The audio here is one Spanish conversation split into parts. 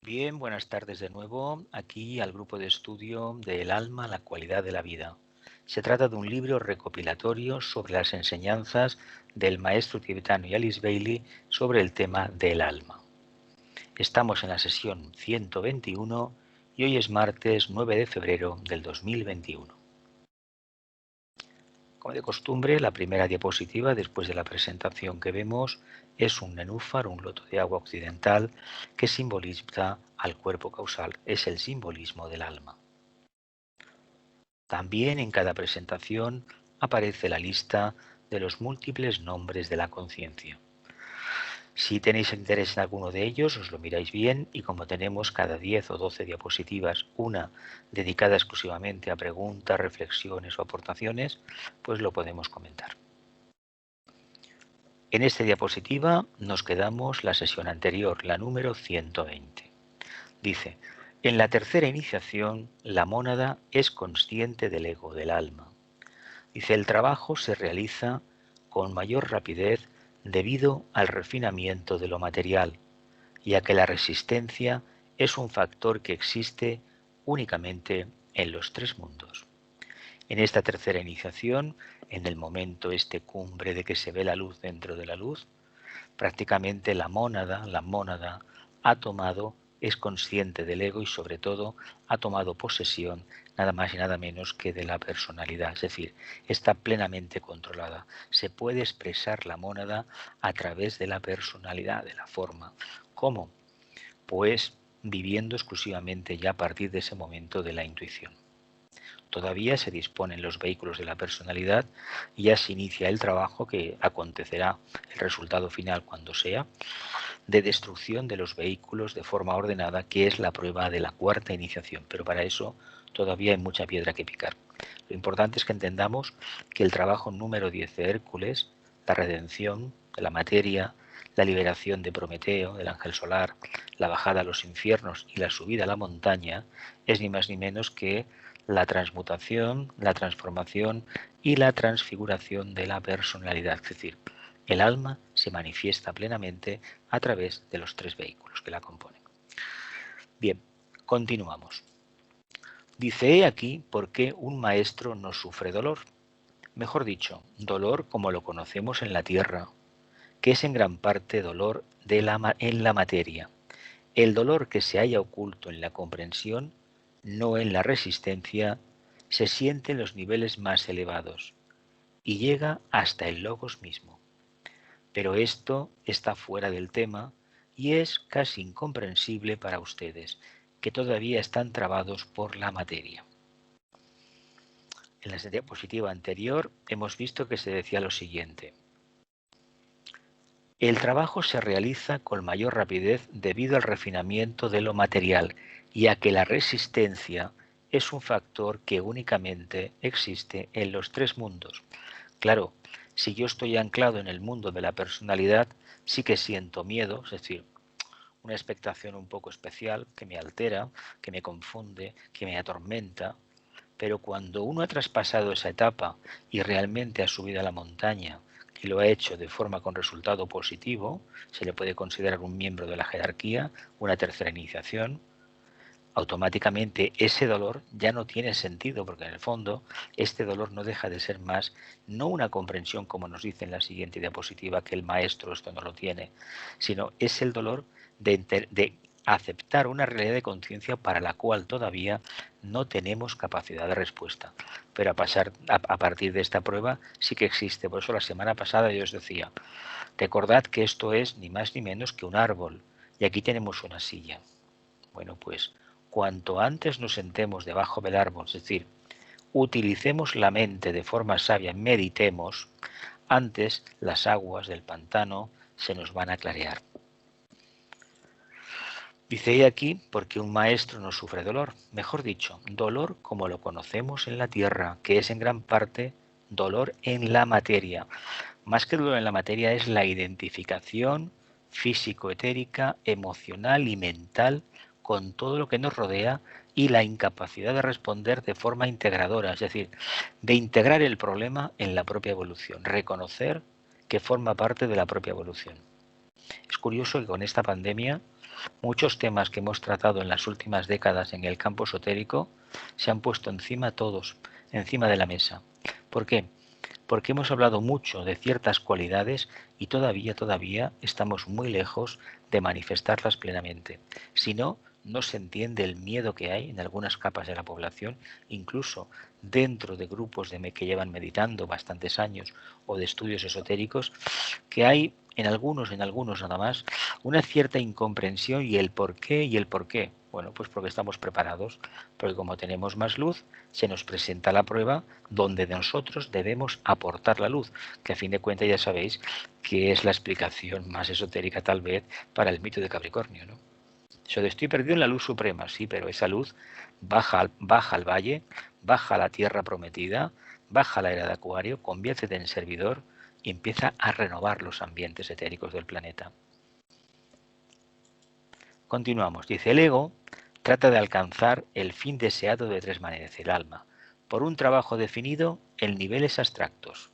Bien, buenas tardes de nuevo, aquí al grupo de estudio de El alma, la cualidad de la vida. Se trata de un libro recopilatorio sobre las enseñanzas del maestro tibetano Alice Bailey sobre el tema del alma. Estamos en la sesión 121 y hoy es martes 9 de febrero del 2021. Como de costumbre, la primera diapositiva después de la presentación que vemos es un nenúfar, un loto de agua occidental que simboliza al cuerpo causal, es el simbolismo del alma. También en cada presentación aparece la lista de los múltiples nombres de la conciencia. Si tenéis interés en alguno de ellos, os lo miráis bien y como tenemos cada 10 o 12 diapositivas, una dedicada exclusivamente a preguntas, reflexiones o aportaciones, pues lo podemos comentar. En esta diapositiva nos quedamos la sesión anterior, la número 120. Dice, en la tercera iniciación, la mónada es consciente del ego, del alma. Dice, el trabajo se realiza con mayor rapidez debido al refinamiento de lo material, ya que la resistencia es un factor que existe únicamente en los tres mundos. En esta tercera iniciación, en el momento cumbre de que se ve la luz dentro de la luz, prácticamente la mónada es consciente del ego y sobre todo ha tomado posesión nada más y nada menos que de la personalidad, es decir, está plenamente controlada. Se puede expresar la mónada a través de la personalidad, de la forma. ¿Cómo? Pues viviendo exclusivamente ya a partir de ese momento de la intuición. Todavía se disponen los vehículos de la personalidad y ya se inicia el trabajo que acontecerá, el resultado final cuando sea, de destrucción de los vehículos de forma ordenada, que es la prueba de la cuarta iniciación. Pero para eso todavía hay mucha piedra que picar. Lo importante es que entendamos que el trabajo número 10 de Hércules, la redención de la materia, la liberación de Prometeo, del ángel solar, la bajada a los infiernos y la subida a la montaña, es ni más ni menos que la transmutación, la transformación y la transfiguración de la personalidad. Es decir, el alma se manifiesta plenamente a través de los tres vehículos que la componen. Bien, continuamos. Dice, he aquí por qué un maestro no sufre dolor. Mejor dicho, dolor como lo conocemos en la tierra, que es en gran parte dolor en la materia. El dolor que se halla oculto en la comprensión, no en la resistencia, se siente en los niveles más elevados y llega hasta el logos mismo. Pero esto está fuera del tema y es casi incomprensible para ustedes, que todavía están trabados por la materia. En la diapositiva anterior hemos visto que se decía lo siguiente. El trabajo se realiza con mayor rapidez debido al refinamiento de lo material, ya que la resistencia es un factor que únicamente existe en los tres mundos. Claro, si yo estoy anclado en el mundo de la personalidad, sí que siento miedo, es decir, una expectación un poco especial que me altera, que me confunde, que me atormenta. Pero cuando uno ha traspasado esa etapa y realmente ha subido a la montaña y lo ha hecho de forma con resultado positivo, se le puede considerar un miembro de la jerarquía, una tercera iniciación, automáticamente ese dolor ya no tiene sentido, porque en el fondo este dolor no deja de ser más, no una comprensión como nos dice en la siguiente diapositiva, que el maestro esto no lo tiene, sino es el dolor de aceptar una realidad de conciencia para la cual todavía no tenemos capacidad de respuesta. Pero a partir de esta prueba sí que existe. Por eso la semana pasada yo os decía, recordad que esto es ni más ni menos que un árbol y aquí tenemos una silla. Bueno, pues cuanto antes nos sentemos debajo del árbol, es decir, utilicemos la mente de forma sabia, meditemos, antes las aguas del pantano se nos van a clarear. Dice aquí, porque un maestro no sufre dolor, mejor dicho, dolor como lo conocemos en la tierra, que es en gran parte dolor en la materia. Más que dolor en la materia es la identificación físico-etérica, emocional y mental con todo lo que nos rodea y la incapacidad de responder de forma integradora, es decir, de integrar el problema en la propia evolución, reconocer que forma parte de la propia evolución. Es curioso que con esta pandemia Muchos temas que hemos tratado en las últimas décadas en el campo esotérico se han puesto encima todos, encima de la mesa. ¿Por qué? Porque hemos hablado mucho de ciertas cualidades y todavía estamos muy lejos de manifestarlas plenamente. Si no, no se entiende el miedo que hay en algunas capas de la población, incluso dentro de grupos que llevan meditando bastantes años o de estudios esotéricos, que hay en algunos nada más, una cierta incomprensión y el por qué y el por qué. Bueno, pues porque estamos preparados, porque como tenemos más luz, se nos presenta la prueba donde nosotros debemos aportar la luz, que a fin de cuentas ya sabéis que es la explicación más esotérica tal vez para el mito de Capricornio, ¿no? Eso de estoy perdido en la luz suprema, sí, pero esa luz baja al valle, baja a la tierra prometida, baja a la era de Acuario, conviértete en servidor y empieza a renovar los ambientes etéricos del planeta. Continuamos. Dice, el ego trata de alcanzar el fin deseado de tres maneras. El alma, por un trabajo definido en niveles abstractos.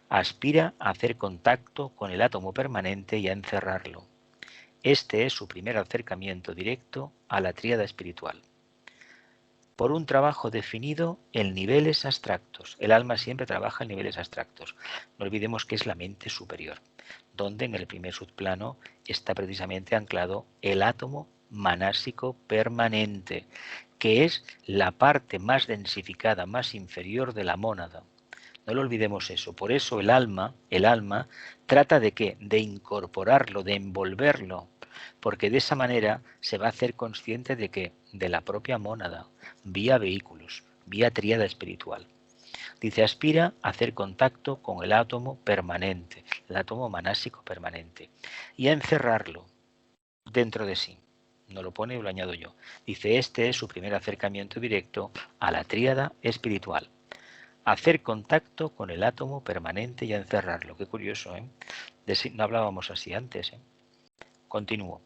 Aspira a hacer contacto con el átomo permanente y a encerrarlo. Este es su primer acercamiento directo a la tríada espiritual. Por un trabajo definido en niveles abstractos. El alma siempre trabaja en niveles abstractos. No olvidemos que es la mente superior, donde en el primer subplano está precisamente anclado el átomo manásico permanente, que es la parte más densificada, más inferior de la mónada. No lo olvidemos eso. Por eso el alma trata de ¿qué? De incorporarlo, de envolverlo, porque de esa manera se va a hacer consciente de que de la propia mónada, vía vehículos, vía tríada espiritual. Dice, aspira a hacer contacto con el átomo permanente, el átomo manásico permanente, y a encerrarlo dentro de sí. No lo pone y lo añado yo. Dice, este es su primer acercamiento directo a la tríada espiritual. Hacer contacto con el átomo permanente y a encerrarlo. Qué curioso, ¿eh? No hablábamos así antes, ¿eh? Continúo.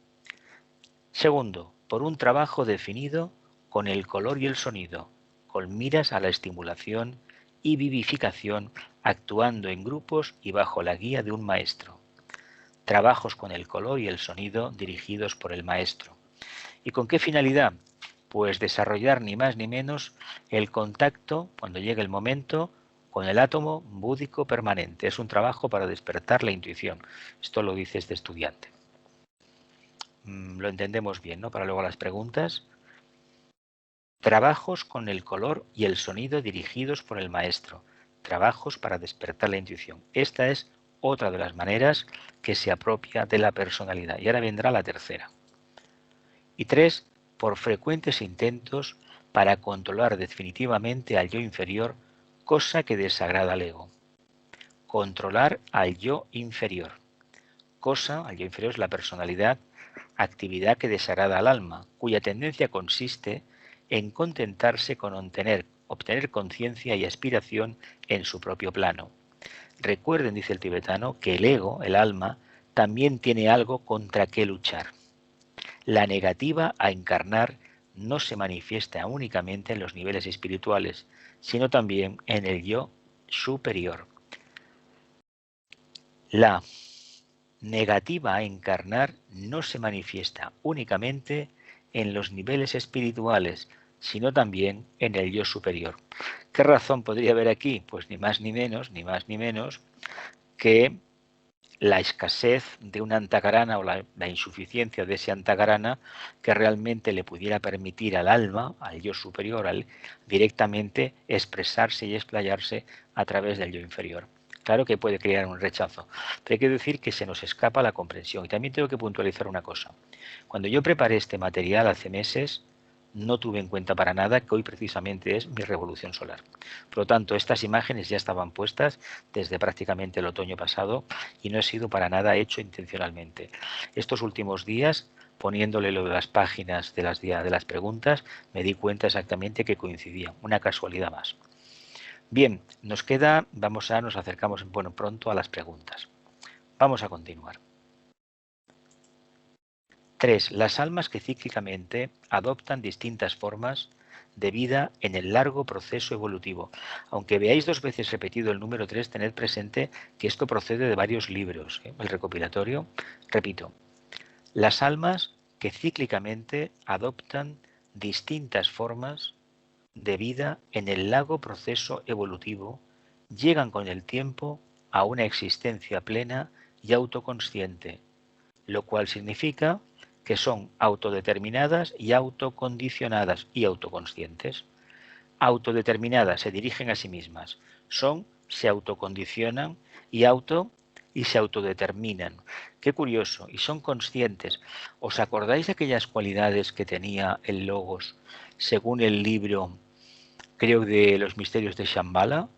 Segundo, por un trabajo definido con el color y el sonido, con miras a la estimulación y vivificación, actuando en grupos y bajo la guía de un maestro. Trabajos con el color y el sonido dirigidos por el maestro. ¿Y con qué finalidad? Pues desarrollar ni más ni menos el contacto, cuando llegue el momento, con el átomo búdico permanente. Es un trabajo para despertar la intuición. Esto lo dice este estudiante. Lo entendemos bien, ¿no? Para luego las preguntas. Trabajos con el color y el sonido dirigidos por el maestro. Trabajos para despertar la intuición. Esta es otra de las maneras que se apropia de la personalidad. Y ahora vendrá la tercera. Y 3, por frecuentes intentos para controlar definitivamente al yo inferior, cosa que desagrada al ego. Controlar al yo inferior. Al yo inferior es la personalidad, actividad que desagrada al alma, cuya tendencia consiste en contentarse con obtener conciencia y aspiración en su propio plano. Recuerden, dice el tibetano, que el ego, el alma, también tiene algo contra qué luchar. La negativa a encarnar no se manifiesta únicamente en los niveles espirituales, sino también en el yo superior. La negativa a encarnar no se manifiesta únicamente en los niveles espirituales, sino también en el yo superior. ¿Qué razón podría haber aquí? Pues ni más ni menos que la escasez de una antakarana o la insuficiencia de ese antakarana que realmente le pudiera permitir al alma, al yo superior, directamente expresarse y explayarse a través del yo inferior. Claro que puede crear un rechazo, pero hay que decir que se nos escapa la comprensión. Y también tengo que puntualizar una cosa. Cuando yo preparé este material hace meses, no tuve en cuenta para nada que hoy precisamente es mi revolución solar. Por lo tanto, estas imágenes ya estaban puestas desde prácticamente el otoño pasado y no he sido para nada hecho intencionalmente. Estos últimos días, poniéndole lo de las páginas de las preguntas, me di cuenta exactamente que coincidía, una casualidad más. Bien, nos acercamos pronto a las preguntas. Vamos a continuar. 3. Las almas que cíclicamente adoptan distintas formas de vida en el largo proceso evolutivo. Aunque veáis 2 veces repetido el número 3, tened presente que esto procede de varios libros. El recopilatorio, repito, las almas que cíclicamente adoptan distintas formas de vida en el largo proceso evolutivo, llegan con el tiempo a una existencia plena y autoconsciente, lo cual significa que son autodeterminadas y autocondicionadas y autoconscientes. Autodeterminadas se dirigen a sí mismas, se autocondicionan y se autodeterminan. Qué curioso, y son conscientes. ¿Os acordáis de aquellas cualidades que tenía el Logos según el libro, creo, de los misterios de Shambhala?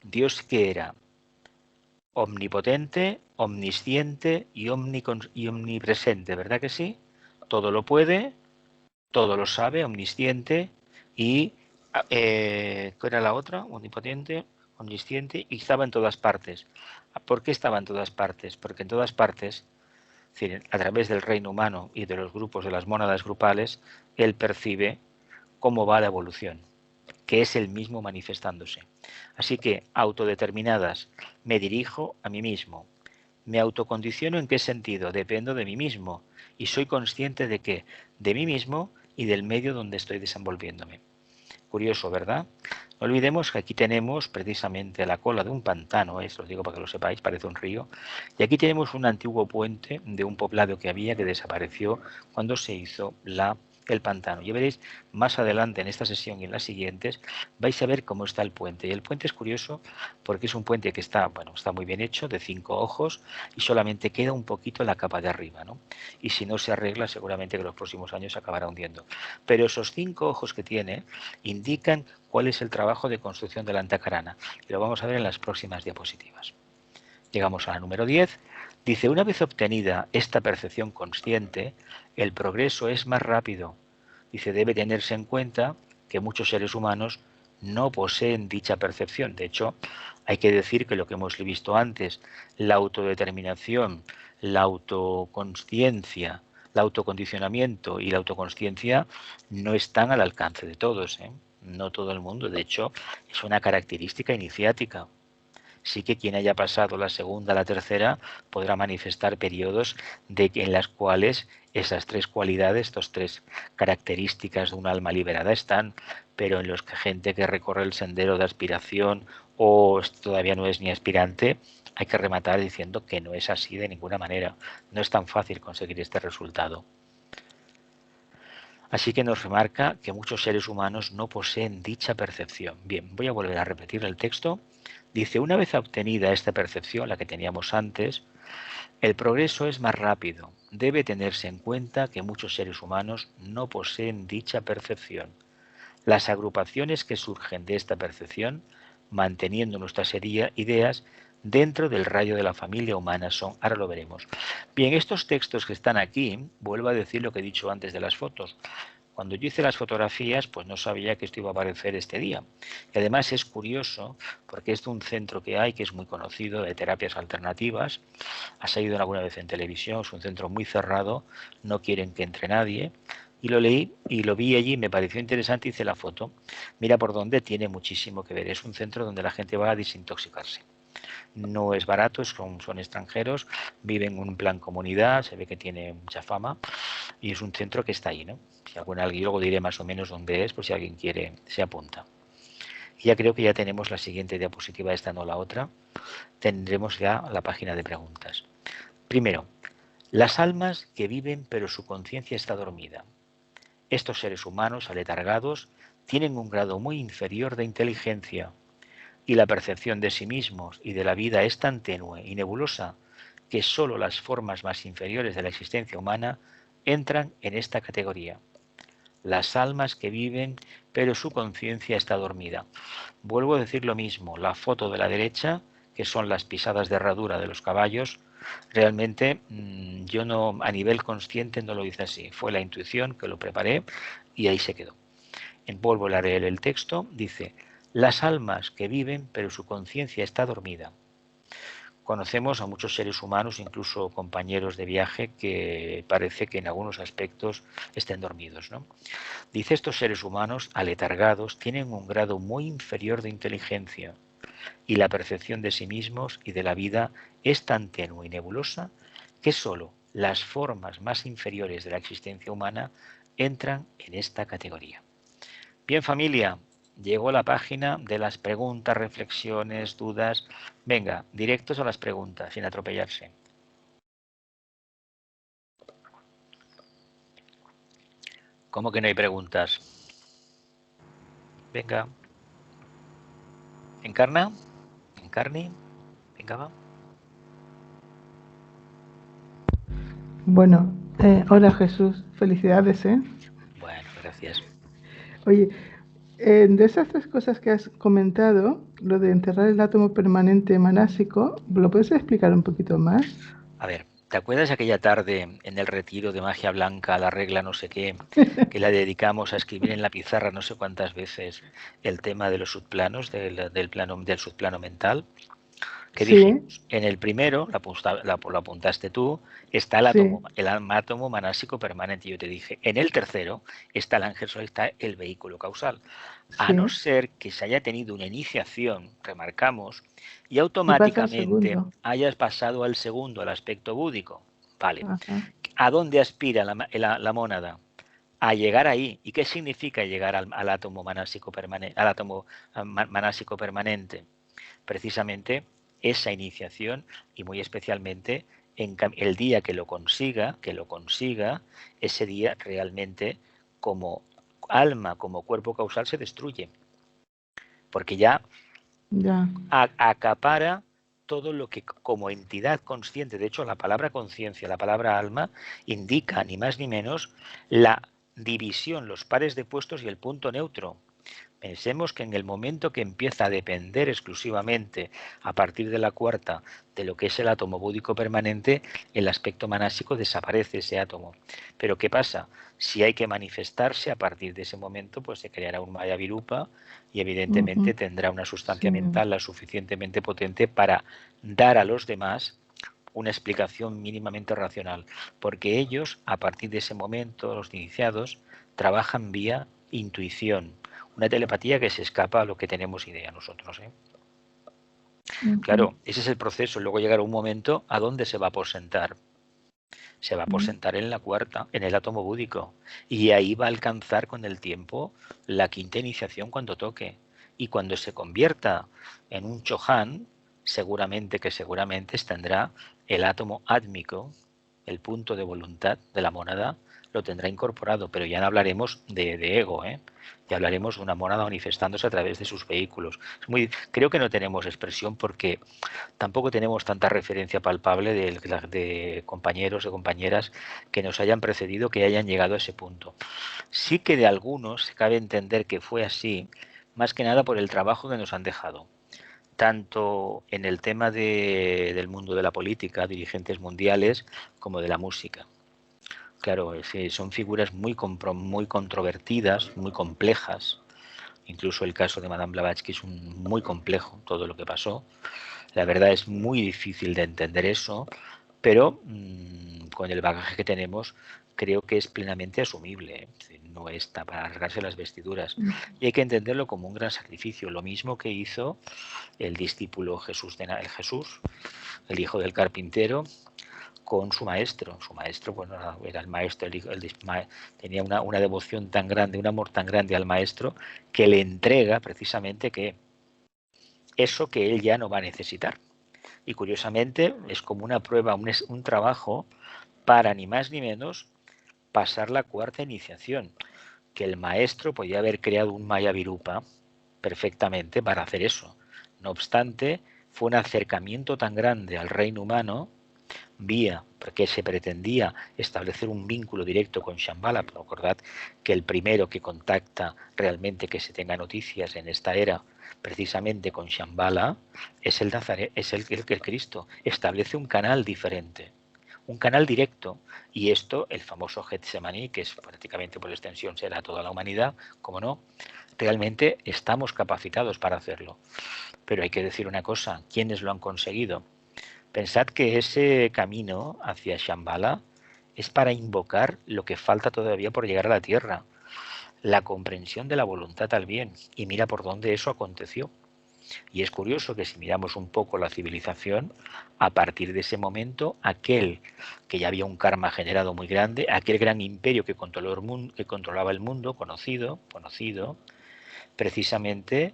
Dios que era omnipotente, omnisciente y omnipresente, ¿verdad que sí? Todo lo puede, todo lo sabe, omnisciente y ¿cuál era la otra? Omnipotente, omnisciente y estaba en todas partes. ¿Por qué estaba en todas partes? Porque en todas partes, es decir, a través del reino humano y de los grupos de las mónadas grupales, él percibe cómo va la evolución, que es el mismo manifestándose. Así que, autodeterminadas, me dirijo a mí mismo. ¿Me autocondiciono en qué sentido? Dependo de mí mismo y soy consciente de qué, de mí mismo y del medio donde estoy desenvolviéndome. Curioso, ¿verdad? No olvidemos que aquí tenemos precisamente la cola de un pantano, lo digo para que lo sepáis, parece un río, y aquí tenemos un antiguo puente de un poblado que había que desapareció cuando se hizo el pantano. Ya veréis más adelante en esta sesión y en las siguientes vais a ver cómo está el puente. Y el puente es curioso porque es un puente que está, bueno, está muy bien hecho, de 5 ojos, y solamente queda un poquito la capa de arriba, ¿no? Y si no se arregla, seguramente que en los próximos años se acabará hundiendo. Pero esos 5 ojos que tiene indican cuál es el trabajo de construcción de la antacarana. Y lo vamos a ver en las próximas diapositivas. Llegamos a la número 10. Dice, una vez obtenida esta percepción consciente, el progreso es más rápido. Dice, debe tenerse en cuenta que muchos seres humanos no poseen dicha percepción. De hecho, hay que decir que lo que hemos visto antes, la autodeterminación, la autoconsciencia, el autocondicionamiento y la autoconsciencia no están al alcance de todos, ¿eh? No todo el mundo. De hecho, es una característica iniciática. Sí que quien haya pasado la segunda, la tercera, podrá manifestar periodos en las cuales esas tres cualidades, estas tres características de un alma liberada están, pero en los que gente que recorre el sendero de aspiración o todavía no es ni aspirante, hay que rematar diciendo que no es así de ninguna manera. No es tan fácil conseguir este resultado. Así que nos remarca que muchos seres humanos no poseen dicha percepción. Bien, voy a volver a repetir el texto. Dice, una vez obtenida esta percepción, la que teníamos antes, el progreso es más rápido. Debe tenerse en cuenta que muchos seres humanos no poseen dicha percepción. Las agrupaciones que surgen de esta percepción, manteniendo nuestras ideas dentro del rayo de la familia humana, son, ahora lo veremos. Bien, estos textos que están aquí, vuelvo a decir lo que he dicho antes de las fotos. Cuando yo hice las fotografías, pues no sabía que esto iba a aparecer este día. Y además es curioso, porque es de un centro que hay, que es muy conocido, de terapias alternativas. Ha salido alguna vez en televisión, es un centro muy cerrado, no quieren que entre nadie. Y lo leí y lo vi allí, me pareció interesante y hice la foto. Mira por dónde, tiene muchísimo que ver. Es un centro donde la gente va a desintoxicarse. No es barato, son extranjeros, viven en un plan comunidad, se ve que tiene mucha fama y es un centro que está ahí, ¿no? Si alguien, luego diré más o menos dónde es, por si alguien quiere, se apunta. Y ya creo que ya tenemos la siguiente diapositiva, esta no la otra. Tendremos ya la página de preguntas. Primero, las almas que viven pero su conciencia está dormida. Estos seres humanos aletargados tienen un grado muy inferior de inteligencia y la percepción de sí mismos y de la vida es tan tenue y nebulosa que sólo las formas más inferiores de la existencia humana entran en esta categoría. Las almas que viven, pero su conciencia está dormida. Vuelvo a decir lo mismo, la foto de la derecha, que son las pisadas de herradura de los caballos, realmente yo no, a nivel consciente no lo hice así. Fue la intuición que lo preparé y ahí se quedó. Vuelvo a leer el texto, dice, las almas que viven, pero su conciencia está dormida. Conocemos a muchos seres humanos, incluso compañeros de viaje, que parece que en algunos aspectos estén dormidos, ¿no? Dice, estos seres humanos aletargados tienen un grado muy inferior de inteligencia y la percepción de sí mismos y de la vida es tan tenue y nebulosa que sólo las formas más inferiores de la existencia humana entran en esta categoría. Bien, familia, llegó la página de las preguntas, reflexiones, dudas. Venga, directos a las preguntas, sin atropellarse. ¿Cómo que no hay preguntas? Venga. ¿Encarna? ¿Encarni? Venga, va. Bueno, hola Jesús, felicidades, ¿eh? Bueno, gracias. Oye, de esas tres cosas que has comentado, lo de enterrar el átomo permanente manásico, ¿lo puedes explicar un poquito más? A ver, ¿te acuerdas aquella tarde en el retiro de magia blanca, la regla no sé qué, que la dedicamos a escribir en la pizarra no sé cuántas veces el tema de los subplanos, del subplano mental? ¿Qué Sí, dijimos? En el primero, lo apuntaste tú, está sí, el átomo manásico permanente. Yo te dije, en el tercero está el ángel solar, está el vehículo causal. A no sí. ser que se haya tenido una iniciación, remarcamos, y Y pasa al automáticamente segundo. hayas pasado al segundo, al aspecto búdico. Vale. Ajá. ¿A dónde aspira la mónada? A llegar ahí. ¿Y qué significa llegar al átomo manásico permanente? Al átomo manásico permanente. Precisamente esa iniciación y muy especialmente el día que lo consiga, ese día realmente como alma, como cuerpo causal se destruye, porque ya Ya, acapara todo lo que como entidad consciente, de hecho la palabra conciencia, la palabra alma, indica ni más ni menos la división, los pares de puestos y el punto neutro. Pensemos que en el momento que empieza a depender exclusivamente, a partir de la cuarta, de lo que es el átomo búdico permanente, el aspecto manásico desaparece ese átomo. Pero ¿qué pasa? Si hay que manifestarse, a partir de ese momento, pues se creará un Maya Virupa y evidentemente ujú, tendrá una sí, sustancia mental la suficientemente potente para dar a los demás una explicación mínimamente racional, porque ellos, a partir de ese momento, los iniciados, trabajan vía intuición, una telepatía que se escapa a lo que tenemos idea nosotros. ujú, Claro, ese es el proceso. Luego llegará un momento a donde se va a aposentar. Se va a mm, aposentar en la cuarta, en el átomo búdico. Y ahí va a alcanzar con el tiempo la quinta iniciación cuando toque. Y cuando se convierta en un Chohan, seguramente tendrá el átomo átmico, el punto de voluntad de la mónada, lo tendrá incorporado, pero ya no hablaremos de ego, ¿eh? Ya hablaremos de una mónada manifestándose a través de sus vehículos. Creo que no tenemos expresión porque tampoco tenemos tanta referencia palpable de compañeros o compañeras que nos hayan precedido, que hayan llegado a ese punto. Sí que de algunos se cabe entender que fue así, más que nada por el trabajo que nos han dejado, tanto en el tema del mundo de la política, dirigentes mundiales, como de la música. Claro, son figuras muy controvertidas, muy complejas. Incluso el caso de Madame Blavatsky es muy complejo, todo lo que pasó. La verdad es muy difícil de entender eso, pero con el bagaje que tenemos creo que es plenamente asumible. No está para rasgarse las vestiduras. mm, Y hay que entenderlo como un gran sacrificio, lo mismo que hizo el discípulo Jesús, el hijo del carpintero, con su maestro. Su maestro, bueno, era el maestro, tenía una devoción tan grande, un amor tan grande al maestro, que le entrega precisamente que eso que él ya no va a necesitar. Y curiosamente es como una prueba, un trabajo para ni más ni menos pasar la cuarta iniciación, que el maestro podía haber creado un Maya Virupa perfectamente para hacer eso. No obstante, fue un acercamiento tan grande al reino humano vía porque se pretendía establecer un vínculo directo con Shambhala. Pero recordad que el primero que contacta realmente que se tenga noticias en esta era precisamente con Shambhala es el Nazaret, es el Cristo. Establece un canal diferente, un canal directo, y esto, el famoso Getsemaní, que es prácticamente por extensión será toda la humanidad, como no, realmente estamos capacitados para hacerlo. Pero hay que decir una cosa, ¿quiénes lo han conseguido? Pensad que ese camino hacia Shambhala es para invocar lo que falta todavía por llegar a la tierra, la comprensión de la voluntad al bien. Y mira por dónde eso aconteció. Y es curioso que si miramos un poco la civilización, a partir de ese momento, aquel que ya había un karma generado muy grande, aquel gran imperio que controlaba el mundo, conocido, precisamente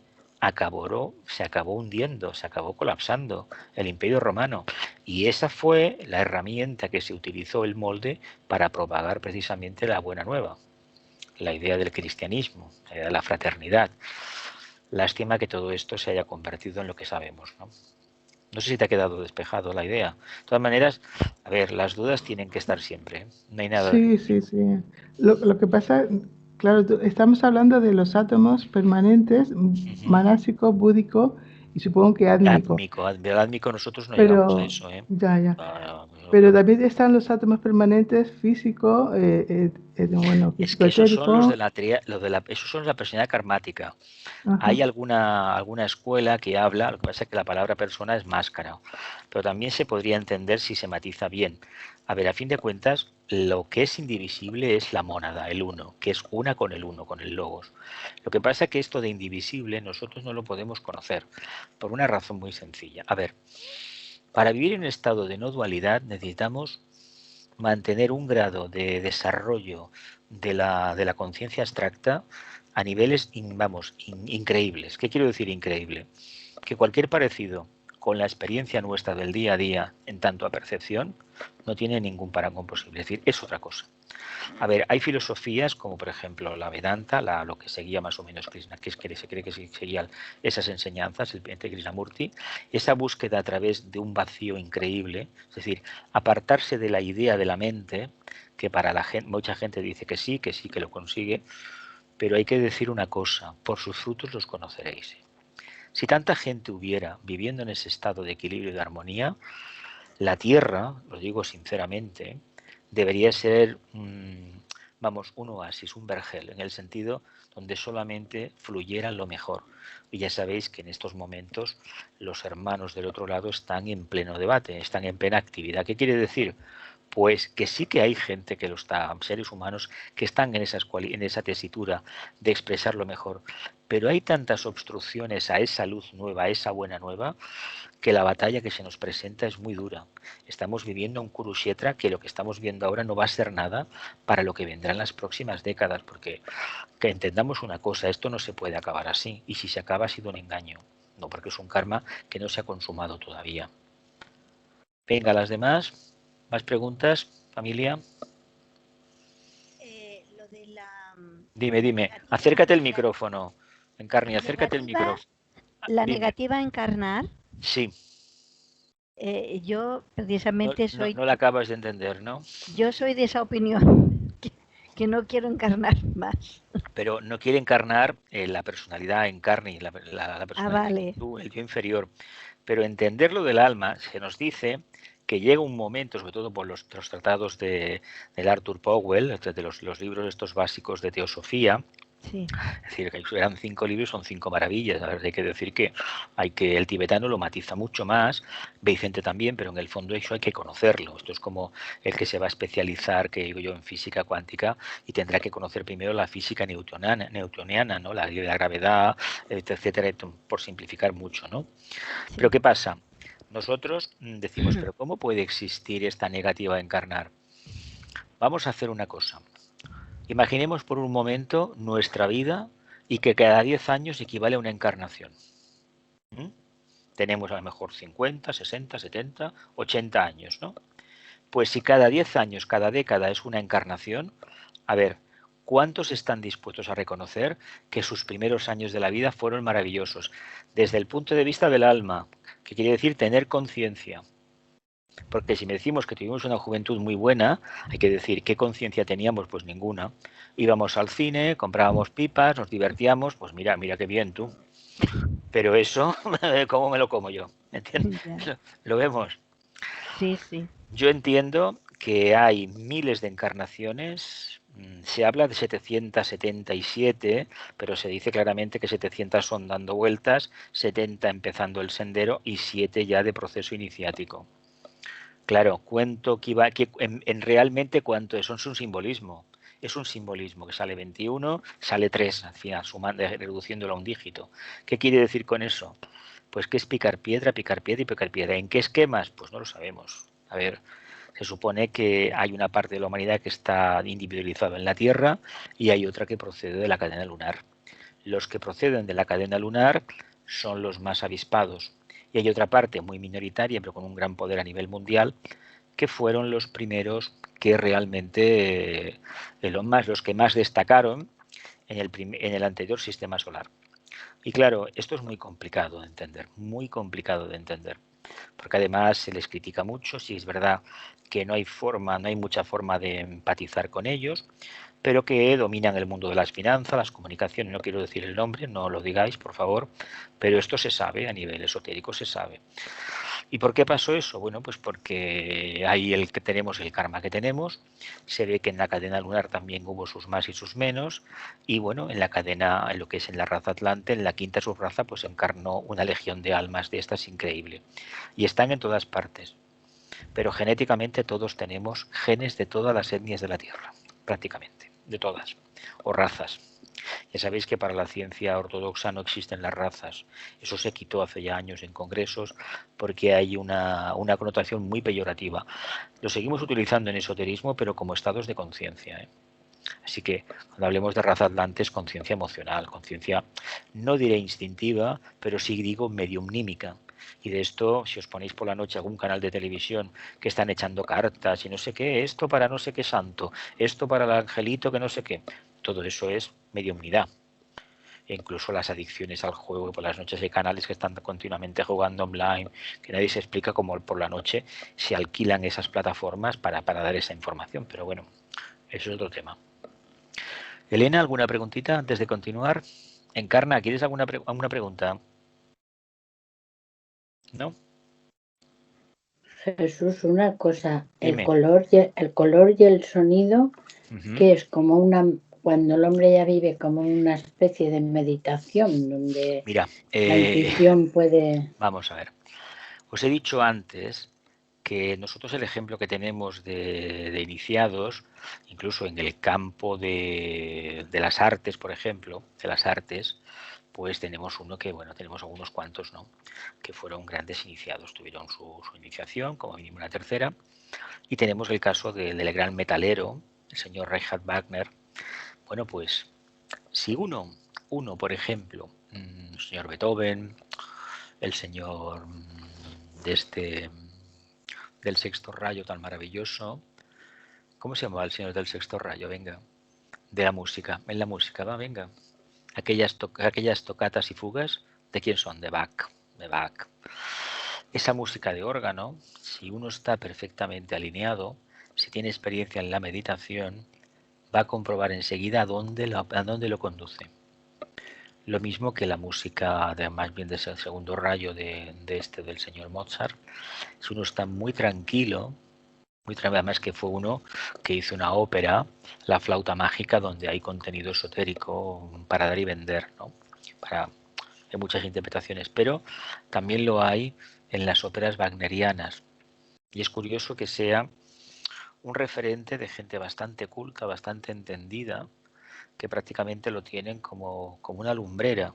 se acabó hundiendo, se acabó colapsando el Imperio Romano. Y esa fue la herramienta que se utilizó el molde para propagar precisamente la buena nueva, la idea del cristianismo, la idea de la fraternidad. Lástima que todo esto se haya convertido en lo que sabemos, ¿no? No sé si te ha quedado despejado la idea. De todas maneras, a ver, las dudas tienen que estar siempre, ¿eh? No hay nada Sí, sí, sí. Lo que pasa, claro, estamos hablando de los átomos permanentes, manásico, búdico y supongo que átmico. átmico nosotros no llegamos a Pero, eso, ¿eh? ya, ya. No, Pero también están los átomos permanentes físico, bueno, es físico que esos son los de etérico. esos son la personalidad karmática. Ajá. Hay alguna escuela que habla, lo que pasa es que la palabra persona es máscara, pero también se podría entender si se matiza bien. A ver, a fin de cuentas, lo que es indivisible es la mónada, el uno, que es una con el uno, con el logos. Lo que pasa es que esto de indivisible nosotros no lo podemos conocer por una razón muy sencilla. A ver, para vivir en un estado de no dualidad necesitamos mantener un grado de desarrollo de la conciencia abstracta a niveles, increíbles. ¿Qué quiero decir increíble? Que cualquier parecido con la experiencia nuestra del día a día en tanto a percepción no tiene ningún parangón posible. Es decir, es otra cosa. A ver, hay filosofías como por ejemplo la Vedanta, lo que seguía más o menos Krishna, que es que se cree que seguía esas enseñanzas, el Krishnamurti, esa búsqueda a través de un vacío increíble, es decir, apartarse de la idea de la mente, que para la gente, mucha gente dice que sí, que lo consigue, pero hay que decir una cosa, por sus frutos los conoceréis. Si tanta gente hubiera viviendo en ese estado de equilibrio y de armonía, la Tierra, lo digo sinceramente, debería ser, un oasis, un vergel, en el sentido donde solamente fluyera lo mejor. Y ya sabéis que en estos momentos los hermanos del otro lado están en pleno debate, están en plena actividad. ¿Qué quiere decir? Pues que sí que hay gente que lo está, seres humanos que están en esa tesitura de expresar lo mejor, pero hay tantas obstrucciones a esa luz nueva, a esa buena nueva, que la batalla que se nos presenta es muy dura. Estamos viviendo un Kurukshetra que lo que estamos viendo ahora no va a ser nada para lo que vendrá en las próximas décadas, porque que entendamos una cosa, esto no se puede acabar así, y si se acaba ha sido un engaño, no, porque es un karma que no se ha consumado todavía. Venga, las demás. ¿Más preguntas, familia? Lo de la Dime. Acércate el micrófono. Encarni, acércate el micrófono. La Dime. negativa a encarnar. Sí. Yo precisamente soy... No la acabas de entender, ¿no? Yo soy de esa opinión, que no quiero encarnar más. Pero no quiere encarnar la personalidad encarni, la personalidad, vale. el yo inferior. Pero entender lo del alma, se nos dice que llega un momento, sobre todo por los tratados del Arthur Powell, de los libros estos básicos de teosofía. Sí. Es decir, que eran 5 libros, son 5 maravillas. A ver, hay que decir que el tibetano lo matiza mucho más, Vicente también, pero en el fondo eso hay que conocerlo. Esto es como el que se va a especializar, que digo yo, en física cuántica y tendrá que conocer primero la física newtoniana, ¿no? La ley de la gravedad, etcétera, por simplificar mucho, ¿no? Sí. Pero ¿qué pasa? Nosotros decimos, pero ¿cómo puede existir esta negativa a encarnar? Vamos a hacer una cosa. Imaginemos por un momento nuestra vida y que cada 10 años equivale a una encarnación. Tenemos a lo mejor 50, 60, 70, 80 años, ¿no? Pues si cada 10 años, cada década es una encarnación, a ver, ¿cuántos están dispuestos a reconocer que sus primeros años de la vida fueron maravillosos? Desde el punto de vista del alma, que quiere decir tener conciencia. Porque si me decimos que tuvimos una juventud muy buena, hay que decir, ¿qué conciencia teníamos? Pues ninguna. Íbamos al cine, comprábamos pipas, nos divertíamos, pues mira qué bien tú. Pero eso, ¿cómo me lo como yo? ¿Entiendes? ¿Lo vemos? Sí, sí. Yo entiendo que hay miles de encarnaciones. Se habla de 777, pero se dice claramente que 700 son dando vueltas, 70 empezando el sendero y 7 ya de proceso iniciático. Claro, cuento que realmente cuánto es un simbolismo. es un simbolismo que sale 21, sale 3, al final, sumando, reduciéndolo a un dígito. ¿Qué quiere decir con eso? Pues que es picar piedra y picar piedra. ¿En qué esquemas? Pues no lo sabemos. A ver, se supone que hay una parte de la humanidad que está individualizada en la Tierra y hay otra que procede de la cadena lunar. Los que proceden de la cadena lunar son los más avispados. Y hay otra parte muy minoritaria, pero con un gran poder a nivel mundial, que fueron los primeros que realmente, los que más destacaron en el anterior sistema solar. Y claro, esto es muy complicado de entender, muy complicado de entender, porque además se les critica mucho, si es verdad que no hay mucha forma de empatizar con ellos, pero que dominan el mundo de las finanzas, las comunicaciones, no quiero decir el nombre, no lo digáis, por favor, pero esto se sabe, a nivel esotérico se sabe. ¿Y por qué pasó eso? Bueno, pues porque ahí tenemos el karma que tenemos, se ve que en la cadena lunar también hubo sus más y sus menos, y bueno, en la cadena, en lo que es en la raza Atlante, en la quinta subraza, pues encarnó una legión de almas de estas increíble. Y están en todas partes, pero genéticamente todos tenemos genes de todas las etnias de la Tierra, prácticamente, de todas, o razas. Ya sabéis que para la ciencia ortodoxa no existen las razas. Eso se quitó hace ya años en congresos porque hay una connotación muy peyorativa. Lo seguimos utilizando en esoterismo, pero como estados de conciencia, ¿eh? Así que cuando hablemos de raza atlante es conciencia emocional, conciencia, no diré instintiva, pero sí digo mediumnímica. Y de esto, si os ponéis por la noche algún canal de televisión que están echando cartas y no sé qué, esto para no sé qué santo, esto para el angelito que no sé qué, todo eso es mediumnidad. E incluso las adicciones al juego, por las noches hay canales que están continuamente jugando online, que nadie se explica cómo por la noche se alquilan esas plataformas para dar esa información, pero bueno, eso es otro tema. Elena, ¿alguna preguntita antes de continuar? Encarna, ¿quieres alguna pregunta? ¿No? Jesús, una cosa, el Dime. color y el sonido, que es como cuando el hombre ya vive como una especie de meditación, donde Mira, la intuición puede... Vamos a ver. Os he dicho antes que nosotros el ejemplo que tenemos de iniciados, incluso en el campo de las artes, por ejemplo, de las artes, pues tenemos uno que, bueno, tenemos algunos cuantos, ¿no? Que fueron grandes iniciados, tuvieron su iniciación, como mínimo una tercera, y tenemos el caso del gran metalero, el señor Reinhard Wagner. Bueno, pues si uno, por ejemplo, el señor Beethoven, el señor del sexto rayo tan maravilloso, ¿cómo se llamaba el señor del sexto rayo? Venga, de la música, en la música, va, venga. Aquellas tocatas y fugas, ¿de quién son? De Bach, de Bach. Esa música de órgano, si uno está perfectamente alineado, si tiene experiencia en la meditación, va a comprobar enseguida a dónde lo conduce. Lo mismo que la música más bien de ese segundo rayo del señor Mozart. Si uno está muy tranquilo, además que fue uno que hizo una ópera, La flauta mágica, donde hay contenido esotérico para dar y vender, ¿no? Hay muchas interpretaciones, pero también lo hay en las óperas wagnerianas. Y es curioso que sea un referente de gente bastante culta, bastante entendida, que prácticamente lo tienen como una lumbrera,